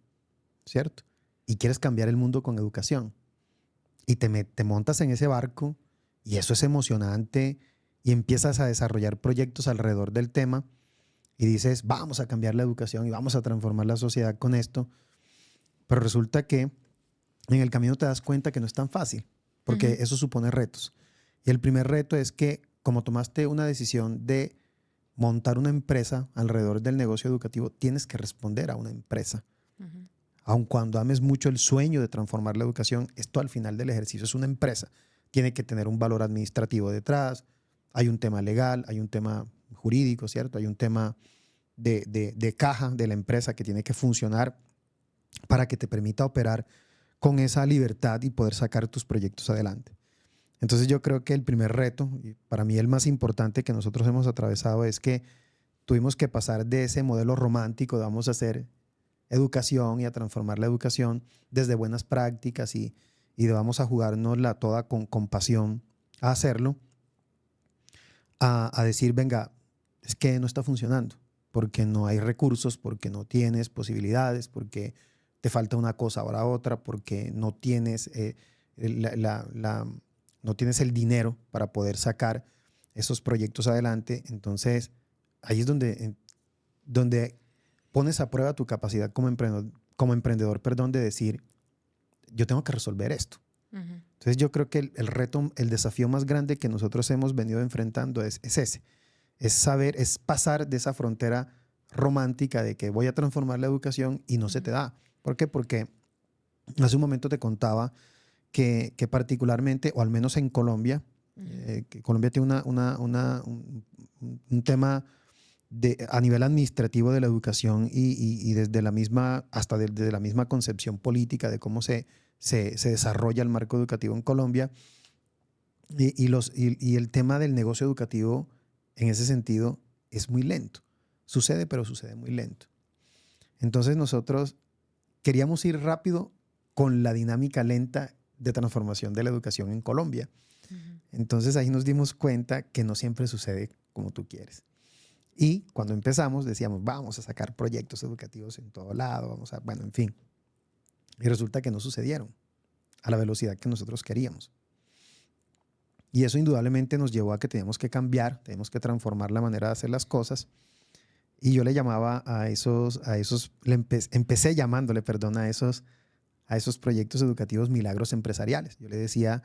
¿cierto? Y quieres cambiar el mundo con educación. Y te montas en ese barco y eso es emocionante y empiezas a desarrollar proyectos alrededor del tema y dices, vamos a cambiar la educación y vamos a transformar la sociedad con esto. Pero resulta que en el camino te das cuenta que no es tan fácil, porque Ujú. eso supone retos. Y el primer reto es que como tomaste una decisión de montar una empresa alrededor del negocio educativo, tienes que responder a una empresa. Ujú. Aun cuando ames mucho el sueño de transformar la educación, esto al final del ejercicio es una empresa. Tiene que tener un valor administrativo detrás, hay un tema legal, hay un tema jurídico, ¿cierto? Hay un tema de caja de la empresa que tiene que funcionar para que te permita operar con esa libertad y poder sacar tus proyectos adelante. Entonces yo creo que el primer reto, y para mí el más importante que nosotros hemos atravesado, es que tuvimos que pasar de ese modelo romántico de vamos a hacer educación y a transformar la educación desde buenas prácticas y de vamos a jugárnosla toda con pasión a hacerlo, a decir, venga, es que no está funcionando, porque no hay recursos, porque no tienes posibilidades, porque te falta una cosa ahora otra, porque no tienes, no tienes el dinero para poder sacar esos proyectos adelante. Entonces, ahí es donde pones a prueba tu capacidad como emprendedor, perdón, de decir, yo tengo que resolver esto. Ujú. Entonces yo creo que el reto, el desafío más grande que nosotros hemos venido enfrentando es ese, es saber, es pasar de esa frontera romántica de que voy a transformar la educación y no se te Ujú. da. ¿Por qué? Porque hace un momento te contaba que particularmente, o al menos en Colombia, Ujú. que Colombia tiene un tema a nivel administrativo de la educación y desde la misma, hasta desde la misma concepción política de cómo se desarrolla el marco educativo en Colombia y el tema del negocio educativo en ese sentido es muy lento. Sucede, pero sucede muy lento. Entonces nosotros queríamos ir rápido con la dinámica lenta de transformación de la educación en Colombia. Ujú. Entonces ahí nos dimos cuenta que no siempre sucede como tú quieres. Y cuando empezamos decíamos, vamos a sacar proyectos educativos en todo lado, vamos a, bueno, en fin. Y resulta que no sucedieron a la velocidad que nosotros queríamos. Y eso indudablemente nos llevó a que teníamos que cambiar, teníamos que transformar la manera de hacer las cosas. Y yo le llamaba empecé llamándole, perdón, a esos proyectos educativos milagros empresariales. Yo le decía,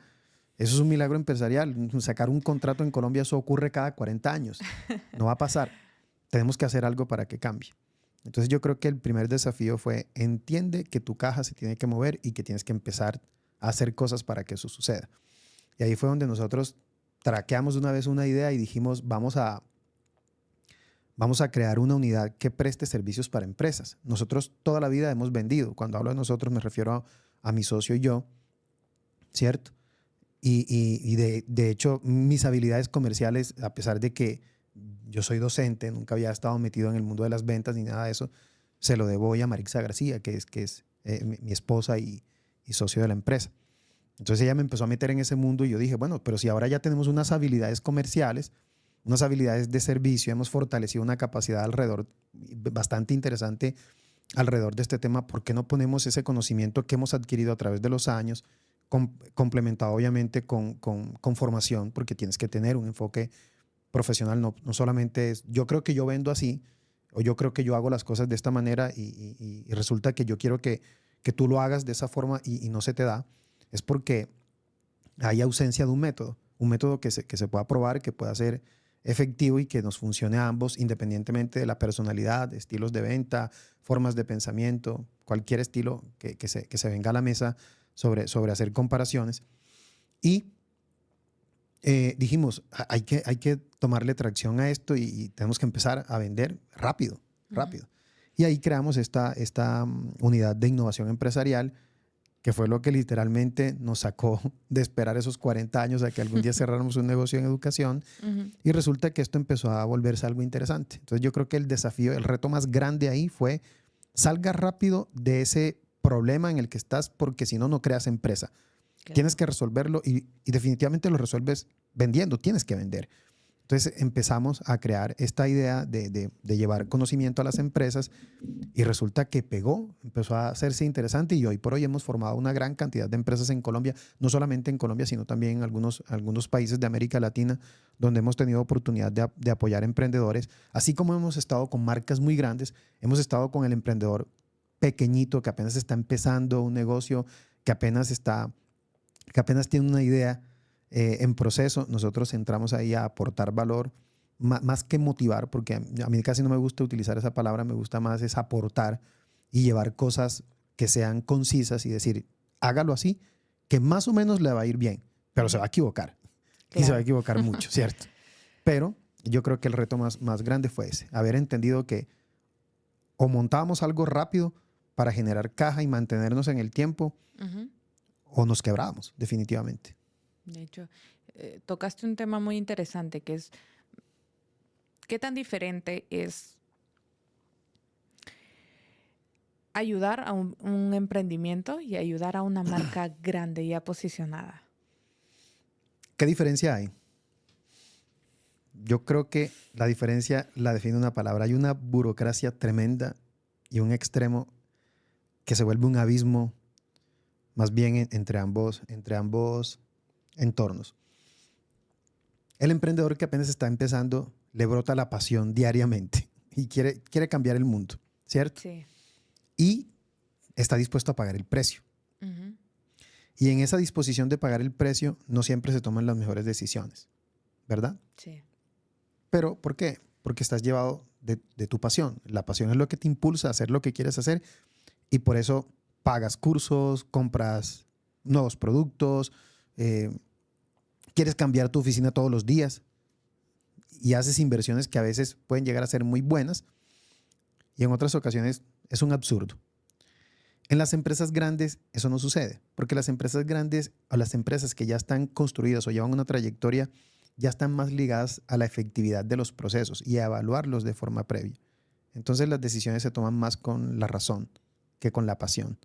Eso es un milagro empresarial. Sacar un contrato en Colombia, eso ocurre cada 40 años. No va a pasar. Tenemos que hacer algo para que cambie. Entonces yo creo que el primer desafío fue, entiende que tu caja se tiene que mover y que tienes que empezar a hacer cosas para que eso suceda. Y ahí fue donde nosotros traqueamos de una vez una idea y dijimos, vamos a crear una unidad que preste servicios para empresas. Nosotros toda la vida hemos vendido. Cuando hablo de nosotros me refiero a mi socio y yo, ¿cierto? Y de hecho, mis habilidades comerciales, a pesar de que yo soy docente, nunca había estado metido en el mundo de las ventas ni nada de eso, se lo debo hoy a Marixa García, que es mi esposa y socio de la empresa. Entonces ella me empezó a meter en ese mundo y yo dije, bueno, pero si ahora ya tenemos unas habilidades comerciales, unas habilidades de servicio, hemos fortalecido una capacidad alrededor, bastante interesante alrededor de este tema, ¿por qué no ponemos ese conocimiento que hemos adquirido a través de los años, complementado obviamente con formación, porque tienes que tener un enfoque profesional, no solamente es, yo creo que yo vendo así, o yo creo que yo hago las cosas de esta manera y resulta que yo quiero que tú lo hagas de esa forma y no se te da, es porque hay ausencia de un método que se pueda probar, que pueda ser efectivo y que nos funcione a ambos, independientemente de la personalidad, estilos de venta, formas de pensamiento, cualquier estilo que se venga a la mesa sobre hacer comparaciones. Y dijimos, hay que tomarle tracción a esto y tenemos que empezar a vender rápido. Y ahí creamos esta unidad de innovación empresarial, que fue lo que literalmente nos sacó de esperar esos 40 años a que algún día cerráramos un negocio en educación. Y resulta que esto empezó a volverse algo interesante. Entonces yo creo que el desafío, el reto más grande ahí fue, salga rápido de ese problema en el que estás, porque si no, no creas empresa. Claro. Tienes que resolverlo y definitivamente lo resuelves vendiendo, tienes que vender. Entonces empezamos a crear esta idea de llevar conocimiento a las empresas y resulta que pegó, empezó a hacerse interesante y hoy por hoy hemos formado una gran cantidad de empresas en Colombia, no solamente en Colombia, sino también en algunos países de América Latina donde hemos tenido oportunidad de apoyar emprendedores. Así como hemos estado con marcas muy grandes, hemos estado con el emprendedor pequeñito que apenas está empezando un negocio, que apenas tiene una idea en proceso. Nosotros entramos ahí a aportar valor, más que motivar, porque a mí casi no me gusta utilizar esa palabra, me gusta más es aportar y llevar cosas que sean concisas y decir, hágalo así, que más o menos le va a ir bien, pero se va a equivocar. Claro. Y se va a equivocar mucho, ¿cierto? Pero yo creo que el reto más grande fue ese, haber entendido que o montábamos algo rápido para generar caja y mantenernos en el tiempo, o nos quebrábamos, definitivamente. De hecho, tocaste un tema muy interesante que es qué tan diferente es ayudar a un emprendimiento y ayudar a una marca grande ya posicionada. ¿Qué diferencia hay? Yo creo que la diferencia la define una palabra. Hay una burocracia tremenda y un extremo que se vuelve un abismo más bien entre ambos entornos. El emprendedor que apenas está empezando le brota la pasión diariamente y quiere cambiar el mundo, ¿cierto? Sí. Y está dispuesto a pagar el precio. Y en esa disposición de pagar el precio no siempre se toman las mejores decisiones, ¿verdad? Sí. ¿Pero por qué? Porque estás llevado de tu pasión. La pasión es lo que te impulsa a hacer lo que quieres hacer y por eso pagas cursos, compras nuevos productos, quieres cambiar tu oficina todos los días y haces inversiones que a veces pueden llegar a ser muy buenas y en otras ocasiones es un absurdo. En las empresas grandes eso no sucede, porque las empresas grandes o las empresas que ya están construidas o llevan una trayectoria ya están más ligadas a la efectividad de los procesos y a evaluarlos de forma previa. Entonces las decisiones se toman más con la razón que con la pasión.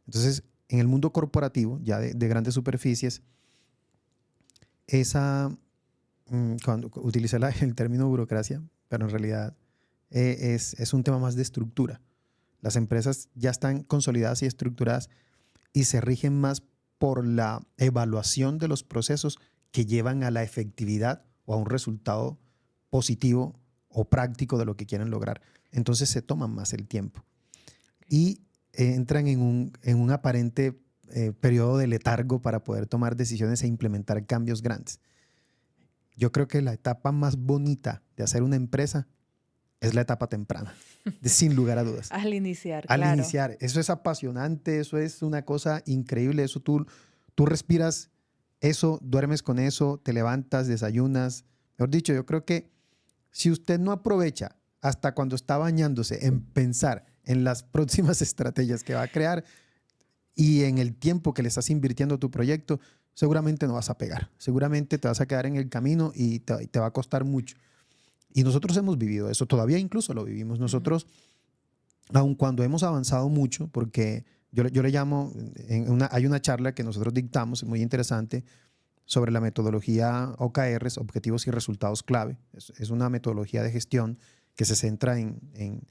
Entonces, en el mundo corporativo, ya de grandes superficies, cuando utilicé el término burocracia, pero en realidad es un tema más de estructura. Las empresas ya están consolidadas y estructuradas y se rigen más por la evaluación de los procesos que llevan a la efectividad o a un resultado positivo o práctico de lo que quieren lograr. Entonces se toman más el tiempo y entran en un aparente periodo de letargo para poder tomar decisiones e implementar cambios grandes. Yo creo que la etapa más bonita de hacer una empresa es la etapa temprana, sin lugar a dudas. Al iniciar, Al claro. iniciar, eso es apasionante, eso es una cosa increíble, eso tú respiras eso, duermes con eso, te levantas, desayunas. Mejor dicho, yo creo que si usted no aprovecha hasta cuando está bañándose en pensar en las próximas estrategias que va a crear y en el tiempo que le estás invirtiendo a tu proyecto, seguramente no vas a pegar. Seguramente te vas a quedar en el camino y te va a costar mucho. Y nosotros hemos vivido eso, todavía incluso lo vivimos nosotros, aun cuando hemos avanzado mucho, porque yo le llamo, hay una charla que nosotros dictamos, muy interesante, sobre la metodología OKRs, Objetivos y Resultados Clave. Es una metodología de gestión que se centra en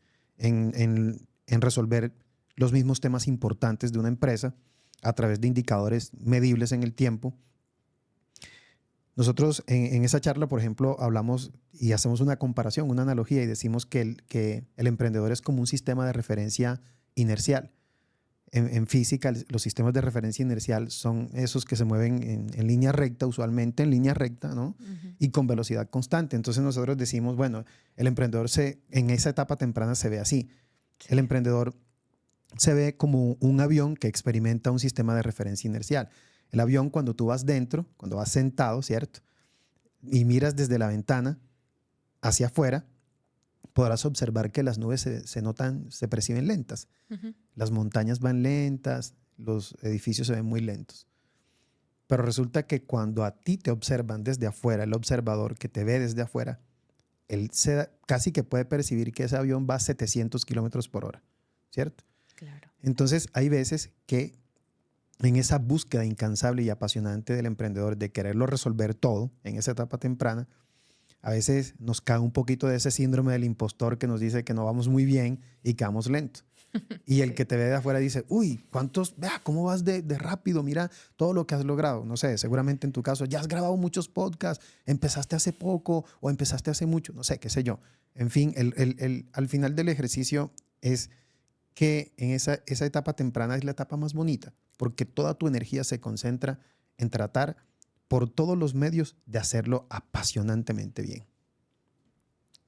resolver los mismos temas importantes de una empresa a través de indicadores medibles en el tiempo. Nosotros en esa charla, por ejemplo, hablamos y hacemos una comparación, una analogía y decimos que el emprendedor es como un sistema de referencia inercial. En física, los sistemas de referencia inercial son esos que se mueven en línea recta, usualmente en línea recta, ¿no? Y con velocidad constante. Entonces nosotros decimos, bueno, el emprendedor en esa etapa temprana se ve así. Sí. El emprendedor se ve como un avión que experimenta un sistema de referencia inercial. El avión, cuando tú vas dentro, cuando vas sentado, ¿cierto? Y miras desde la ventana hacia afuera, podrás observar que las nubes se perciben lentas. Las montañas van lentas, los edificios se ven muy lentos. Pero resulta que cuando a ti te observan desde afuera, el observador que te ve desde afuera, él casi que puede percibir que ese avión va a 700 kilómetros por hora, ¿cierto? Claro. Entonces hay veces que en esa búsqueda incansable y apasionante del emprendedor de quererlo resolver todo en esa etapa temprana, a veces nos cae un poquito de ese síndrome del impostor que nos dice que no vamos muy bien y que vamos lento. Y el Sí. que te ve de afuera dice, uy, vea, ¿cómo vas de rápido? Mira todo lo que has logrado. No sé, seguramente en tu caso ya has grabado muchos podcasts, empezaste hace poco o empezaste hace mucho, no sé, qué sé yo. En fin, al final del ejercicio es que en esa etapa temprana es la etapa más bonita, porque toda tu energía se concentra en tratar por todos los medios de hacerlo apasionantemente bien.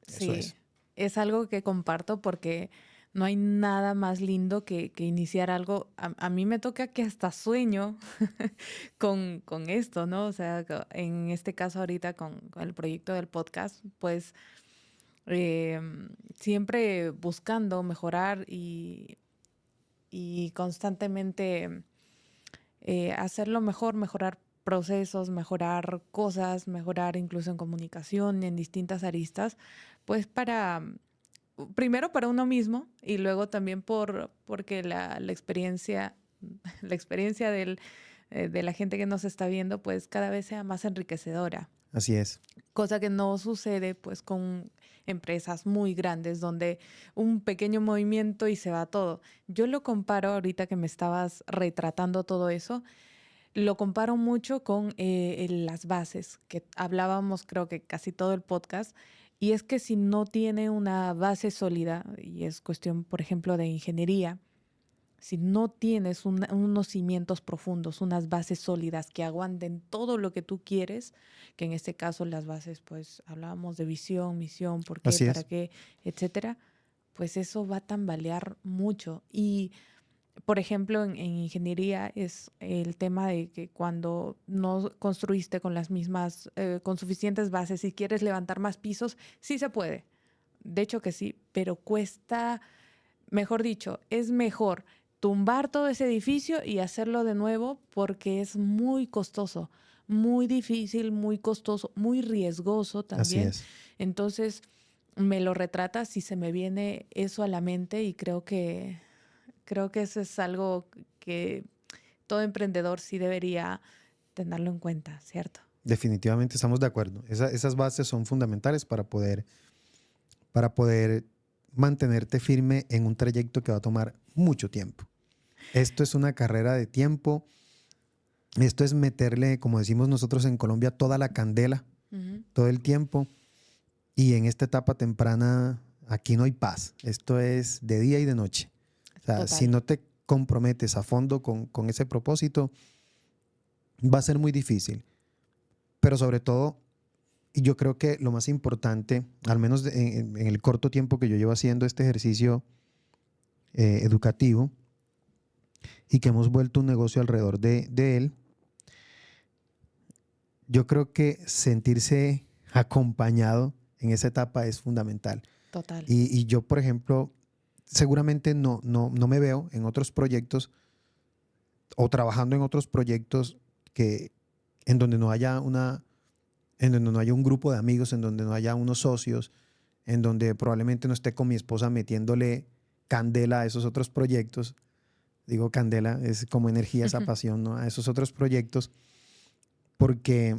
Eso Sí, es. es algo que comparto porque no hay nada más lindo que iniciar algo. A mí me toca que hasta sueño con esto, ¿no? O sea, en este caso ahorita con el proyecto del podcast, pues siempre buscando mejorar y constantemente hacerlo mejor, mejorar procesos, mejorar cosas, mejorar incluso en comunicación, en distintas aristas, pues primero para uno mismo y luego también porque la experiencia, la experiencia de la gente que nos está viendo, pues cada vez sea más enriquecedora. Así es. Cosa que no sucede pues con empresas muy grandes donde un pequeño movimiento y se va todo. Yo lo comparo ahorita que me estabas retratando todo eso, lo comparo mucho con las bases, que hablábamos creo que casi todo el podcast, y es que si no tiene una base sólida, y es cuestión, por ejemplo, de ingeniería, si no tienes unos cimientos profundos, unas bases sólidas que aguanten todo lo que tú quieres, que en este caso las bases, pues hablábamos de visión, misión, por qué, Así para es. qué, etcétera, pues eso va a tambalear mucho. Y por ejemplo, en ingeniería es el tema de que cuando no construiste con las mismas, con suficientes bases y quieres levantar más pisos, sí se puede. De hecho que sí, pero cuesta, mejor dicho, es mejor tumbar todo ese edificio y hacerlo de nuevo porque es muy costoso, muy difícil, muy costoso, muy riesgoso Así también. es. Entonces, me lo retrata si se me viene eso a la mente y creo que eso es algo que todo emprendedor sí debería tenerlo en cuenta, ¿cierto? Definitivamente estamos de acuerdo. Esas bases son fundamentales para poder mantenerte firme en un trayecto que va a tomar mucho tiempo. Esto es una carrera de tiempo. Esto es meterle, como decimos nosotros en Colombia, toda la candela, Ujú. todo el tiempo. Y en esta etapa temprana, aquí no hay paz. Esto es de día y de noche. O sea, si Total. no te comprometes a fondo con ese propósito, va a ser muy difícil. Pero sobre todo, y yo creo que lo más importante, al menos en el corto tiempo que yo llevo haciendo este ejercicio educativo y que hemos vuelto un negocio alrededor de él, yo creo que sentirse acompañado en esa etapa es fundamental. Total. Y yo, por ejemplo, seguramente no me veo en otros proyectos o trabajando en otros proyectos en donde no haya en donde no haya un grupo de amigos, en donde no haya unos socios, en donde probablemente no esté con mi esposa metiéndole candela a esos otros proyectos. Digo candela, es como energía, esa pasión, ¿no? A esos otros proyectos, porque,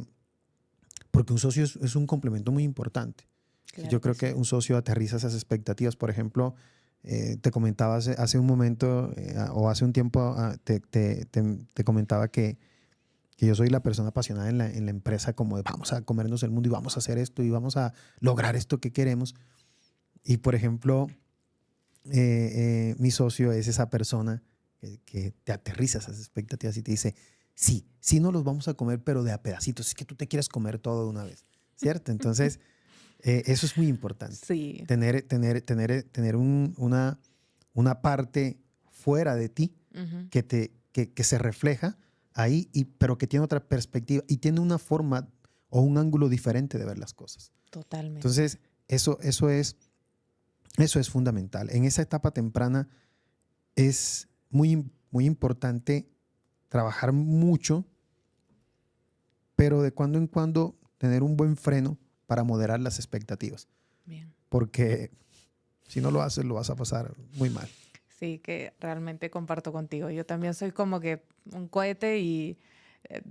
porque un socio es un complemento muy importante. Claro Yo que creo que sí. un socio aterriza esas expectativas. Por ejemplo, te comentaba hace un momento o hace un tiempo, te comentaba que yo soy la persona apasionada en la empresa, como de vamos a comernos el mundo y vamos a hacer esto y vamos a lograr esto que queremos. Y por ejemplo, mi socio es esa persona que te aterriza esas expectativas y te dice, sí, sí nos los vamos a comer, pero de a pedacitos. Es que tú te quieres comer todo de una vez, ¿cierto? Entonces, eso es muy importante. Sí. Tener una parte fuera de ti Ujú. que se refleja ahí, pero que tiene otra perspectiva y tiene una forma o un ángulo diferente de ver las cosas. Totalmente. Entonces, eso es fundamental. En esa etapa temprana es muy importante trabajar mucho, pero de cuando en cuando tener un buen freno para moderar las expectativas, Bien. porque si no lo haces, lo vas a pasar muy mal. Sí, que realmente comparto contigo. Yo también soy como que un cohete y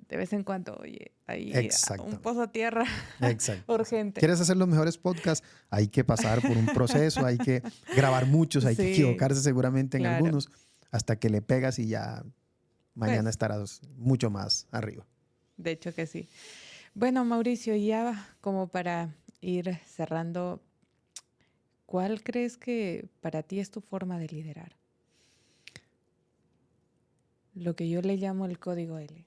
de vez en cuando, oye, hay un Exactamente. pozo a tierra Exacto. urgente. ¿Quieres hacer los mejores podcasts? Hay que pasar por un proceso, hay que grabar muchos, hay que Sí, equivocarse seguramente en claro. algunos, hasta que le pegas y ya mañana Pues, estarás mucho más arriba. de hecho que sí. Bueno, Mauricio, ya como para ir cerrando, ¿cuál crees que para ti es tu forma de liderar? Lo que yo le llamo el código L,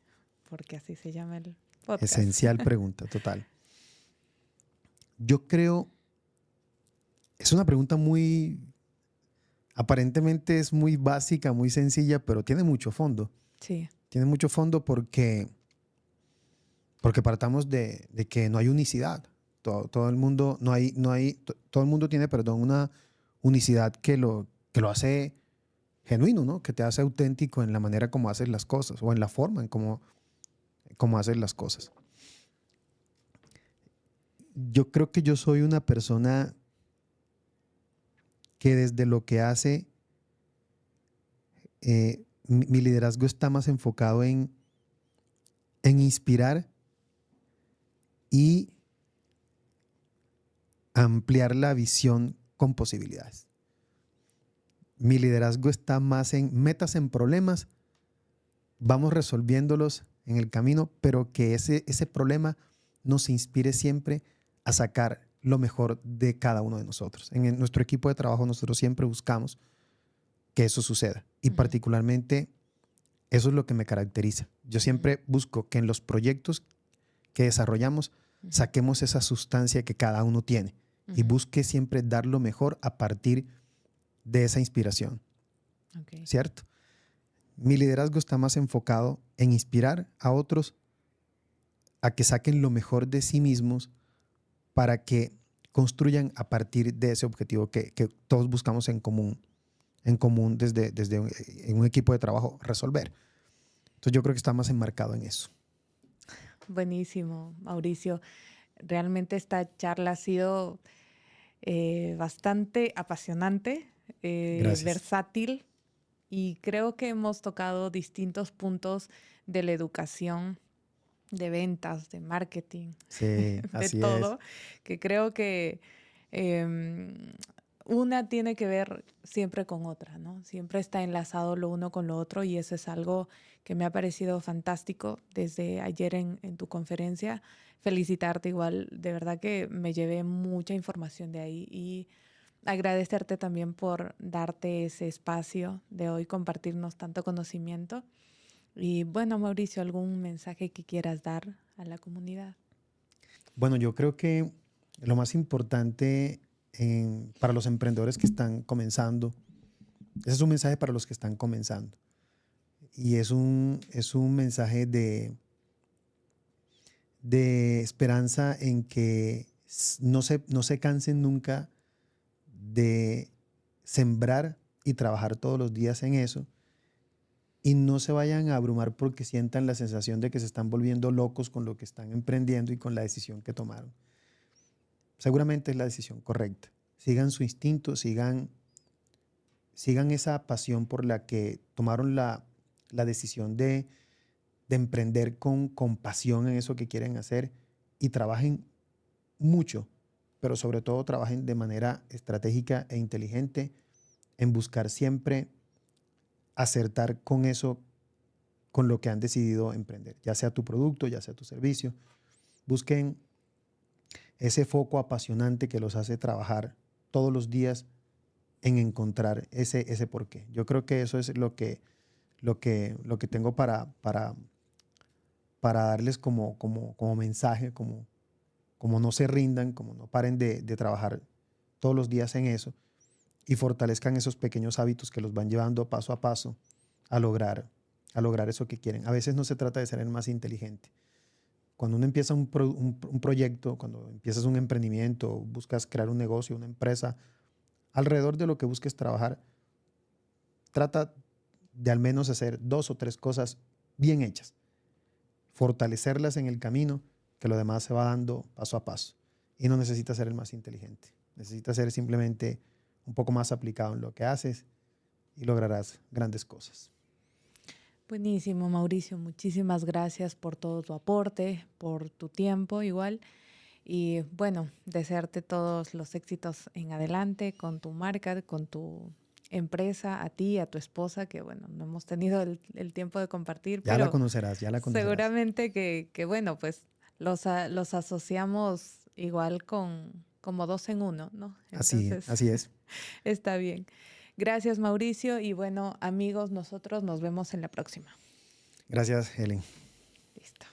porque así se llama el podcast. Esencial pregunta, total. Yo creo, es una pregunta aparentemente es muy básica, muy sencilla, pero tiene mucho fondo. Sí. Tiene mucho fondo porque partamos de que no hay unicidad. Todo el mundo, todo el mundo tiene, perdón, una unicidad que lo hace genuino, ¿no? Que te hace auténtico en la manera como haces las cosas o en la forma en cómo haces las cosas. Yo creo que yo soy una persona que desde lo que hace, mi liderazgo está más enfocado en inspirar y ampliar la visión con posibilidades. Mi liderazgo está más en metas, en problemas, vamos resolviéndolos en el camino, pero que ese problema nos inspire siempre a sacar lo mejor de cada uno de nosotros. En nuestro equipo de trabajo nosotros siempre buscamos que eso suceda y Ujú, particularmente eso es lo que me caracteriza. Yo ujú, siempre busco que en los proyectos que desarrollamos ujú, saquemos esa sustancia que cada uno tiene y ujú. busque siempre dar lo mejor a partir de esa inspiración, Ok. ¿cierto? Mi liderazgo está más enfocado en inspirar a otros a que saquen lo mejor de sí mismos para que construyan a partir de ese objetivo que todos buscamos en común desde en un equipo de trabajo resolver. Entonces yo creo que está más enmarcado en eso. Buenísimo, Mauricio. Realmente esta charla ha sido bastante apasionante, Gracias. versátil y creo que hemos tocado distintos puntos de la educación, de ventas, de marketing, Sí, de así es. todo, que creo que em, una tiene que ver siempre con otra, ¿no? Siempre está enlazado lo uno con lo otro y eso es algo que me ha parecido fantástico desde ayer en tu conferencia. Felicitarte igual, de verdad que me llevé mucha información de ahí y agradecerte también por darte ese espacio de hoy, compartirnos tanto conocimiento. Y bueno, Mauricio, ¿algún mensaje que quieras dar a la comunidad? Bueno, yo creo que lo más importante para los emprendedores que están comenzando, ese es un mensaje para los que están comenzando. Y es un mensaje de esperanza en que no se cansen nunca de sembrar y trabajar todos los días en eso y no se vayan a abrumar porque sientan la sensación de que se están volviendo locos con lo que están emprendiendo y con la decisión que tomaron. Seguramente es la decisión correcta. Sigan su instinto, sigan esa pasión por la que tomaron la decisión de emprender con pasión en eso que quieren hacer y trabajen mucho, pero sobre todo trabajen de manera estratégica e inteligente en buscar siempre acertar con eso, con lo que han decidido emprender, ya sea tu producto, ya sea tu servicio. Busquen ese foco apasionante que los hace trabajar todos los días en encontrar ese porqué. Yo creo que eso es lo que tengo para darles como mensaje, como no se rindan, como no paren de trabajar todos los días en eso y fortalezcan esos pequeños hábitos que los van llevando paso a paso a lograr eso que quieren. A veces no se trata de ser el más inteligente. Cuando uno empieza un proyecto, cuando empiezas un emprendimiento, buscas crear un negocio, una empresa, alrededor de lo que busques trabajar, trata de al menos hacer 2 o 3 cosas bien hechas, fortalecerlas en el camino, que lo demás se va dando paso a paso. Y no necesitas ser el más inteligente, necesitas ser simplemente un poco más aplicado en lo que haces y lograrás grandes cosas. Buenísimo, Mauricio. Muchísimas gracias por todo tu aporte, por tu tiempo igual. Y bueno, desearte todos los éxitos en adelante con tu marca, con tu empresa, a ti, a tu esposa, que bueno, no hemos tenido el tiempo de compartir, Ya la pero conocerás, ya la conocerás. seguramente que bueno, pues los asociamos igual como dos en uno, ¿no? Entonces, Así es. está bien. Gracias, Mauricio. Y bueno, amigos, nosotros nos vemos en la próxima. Gracias, Helen. Listo.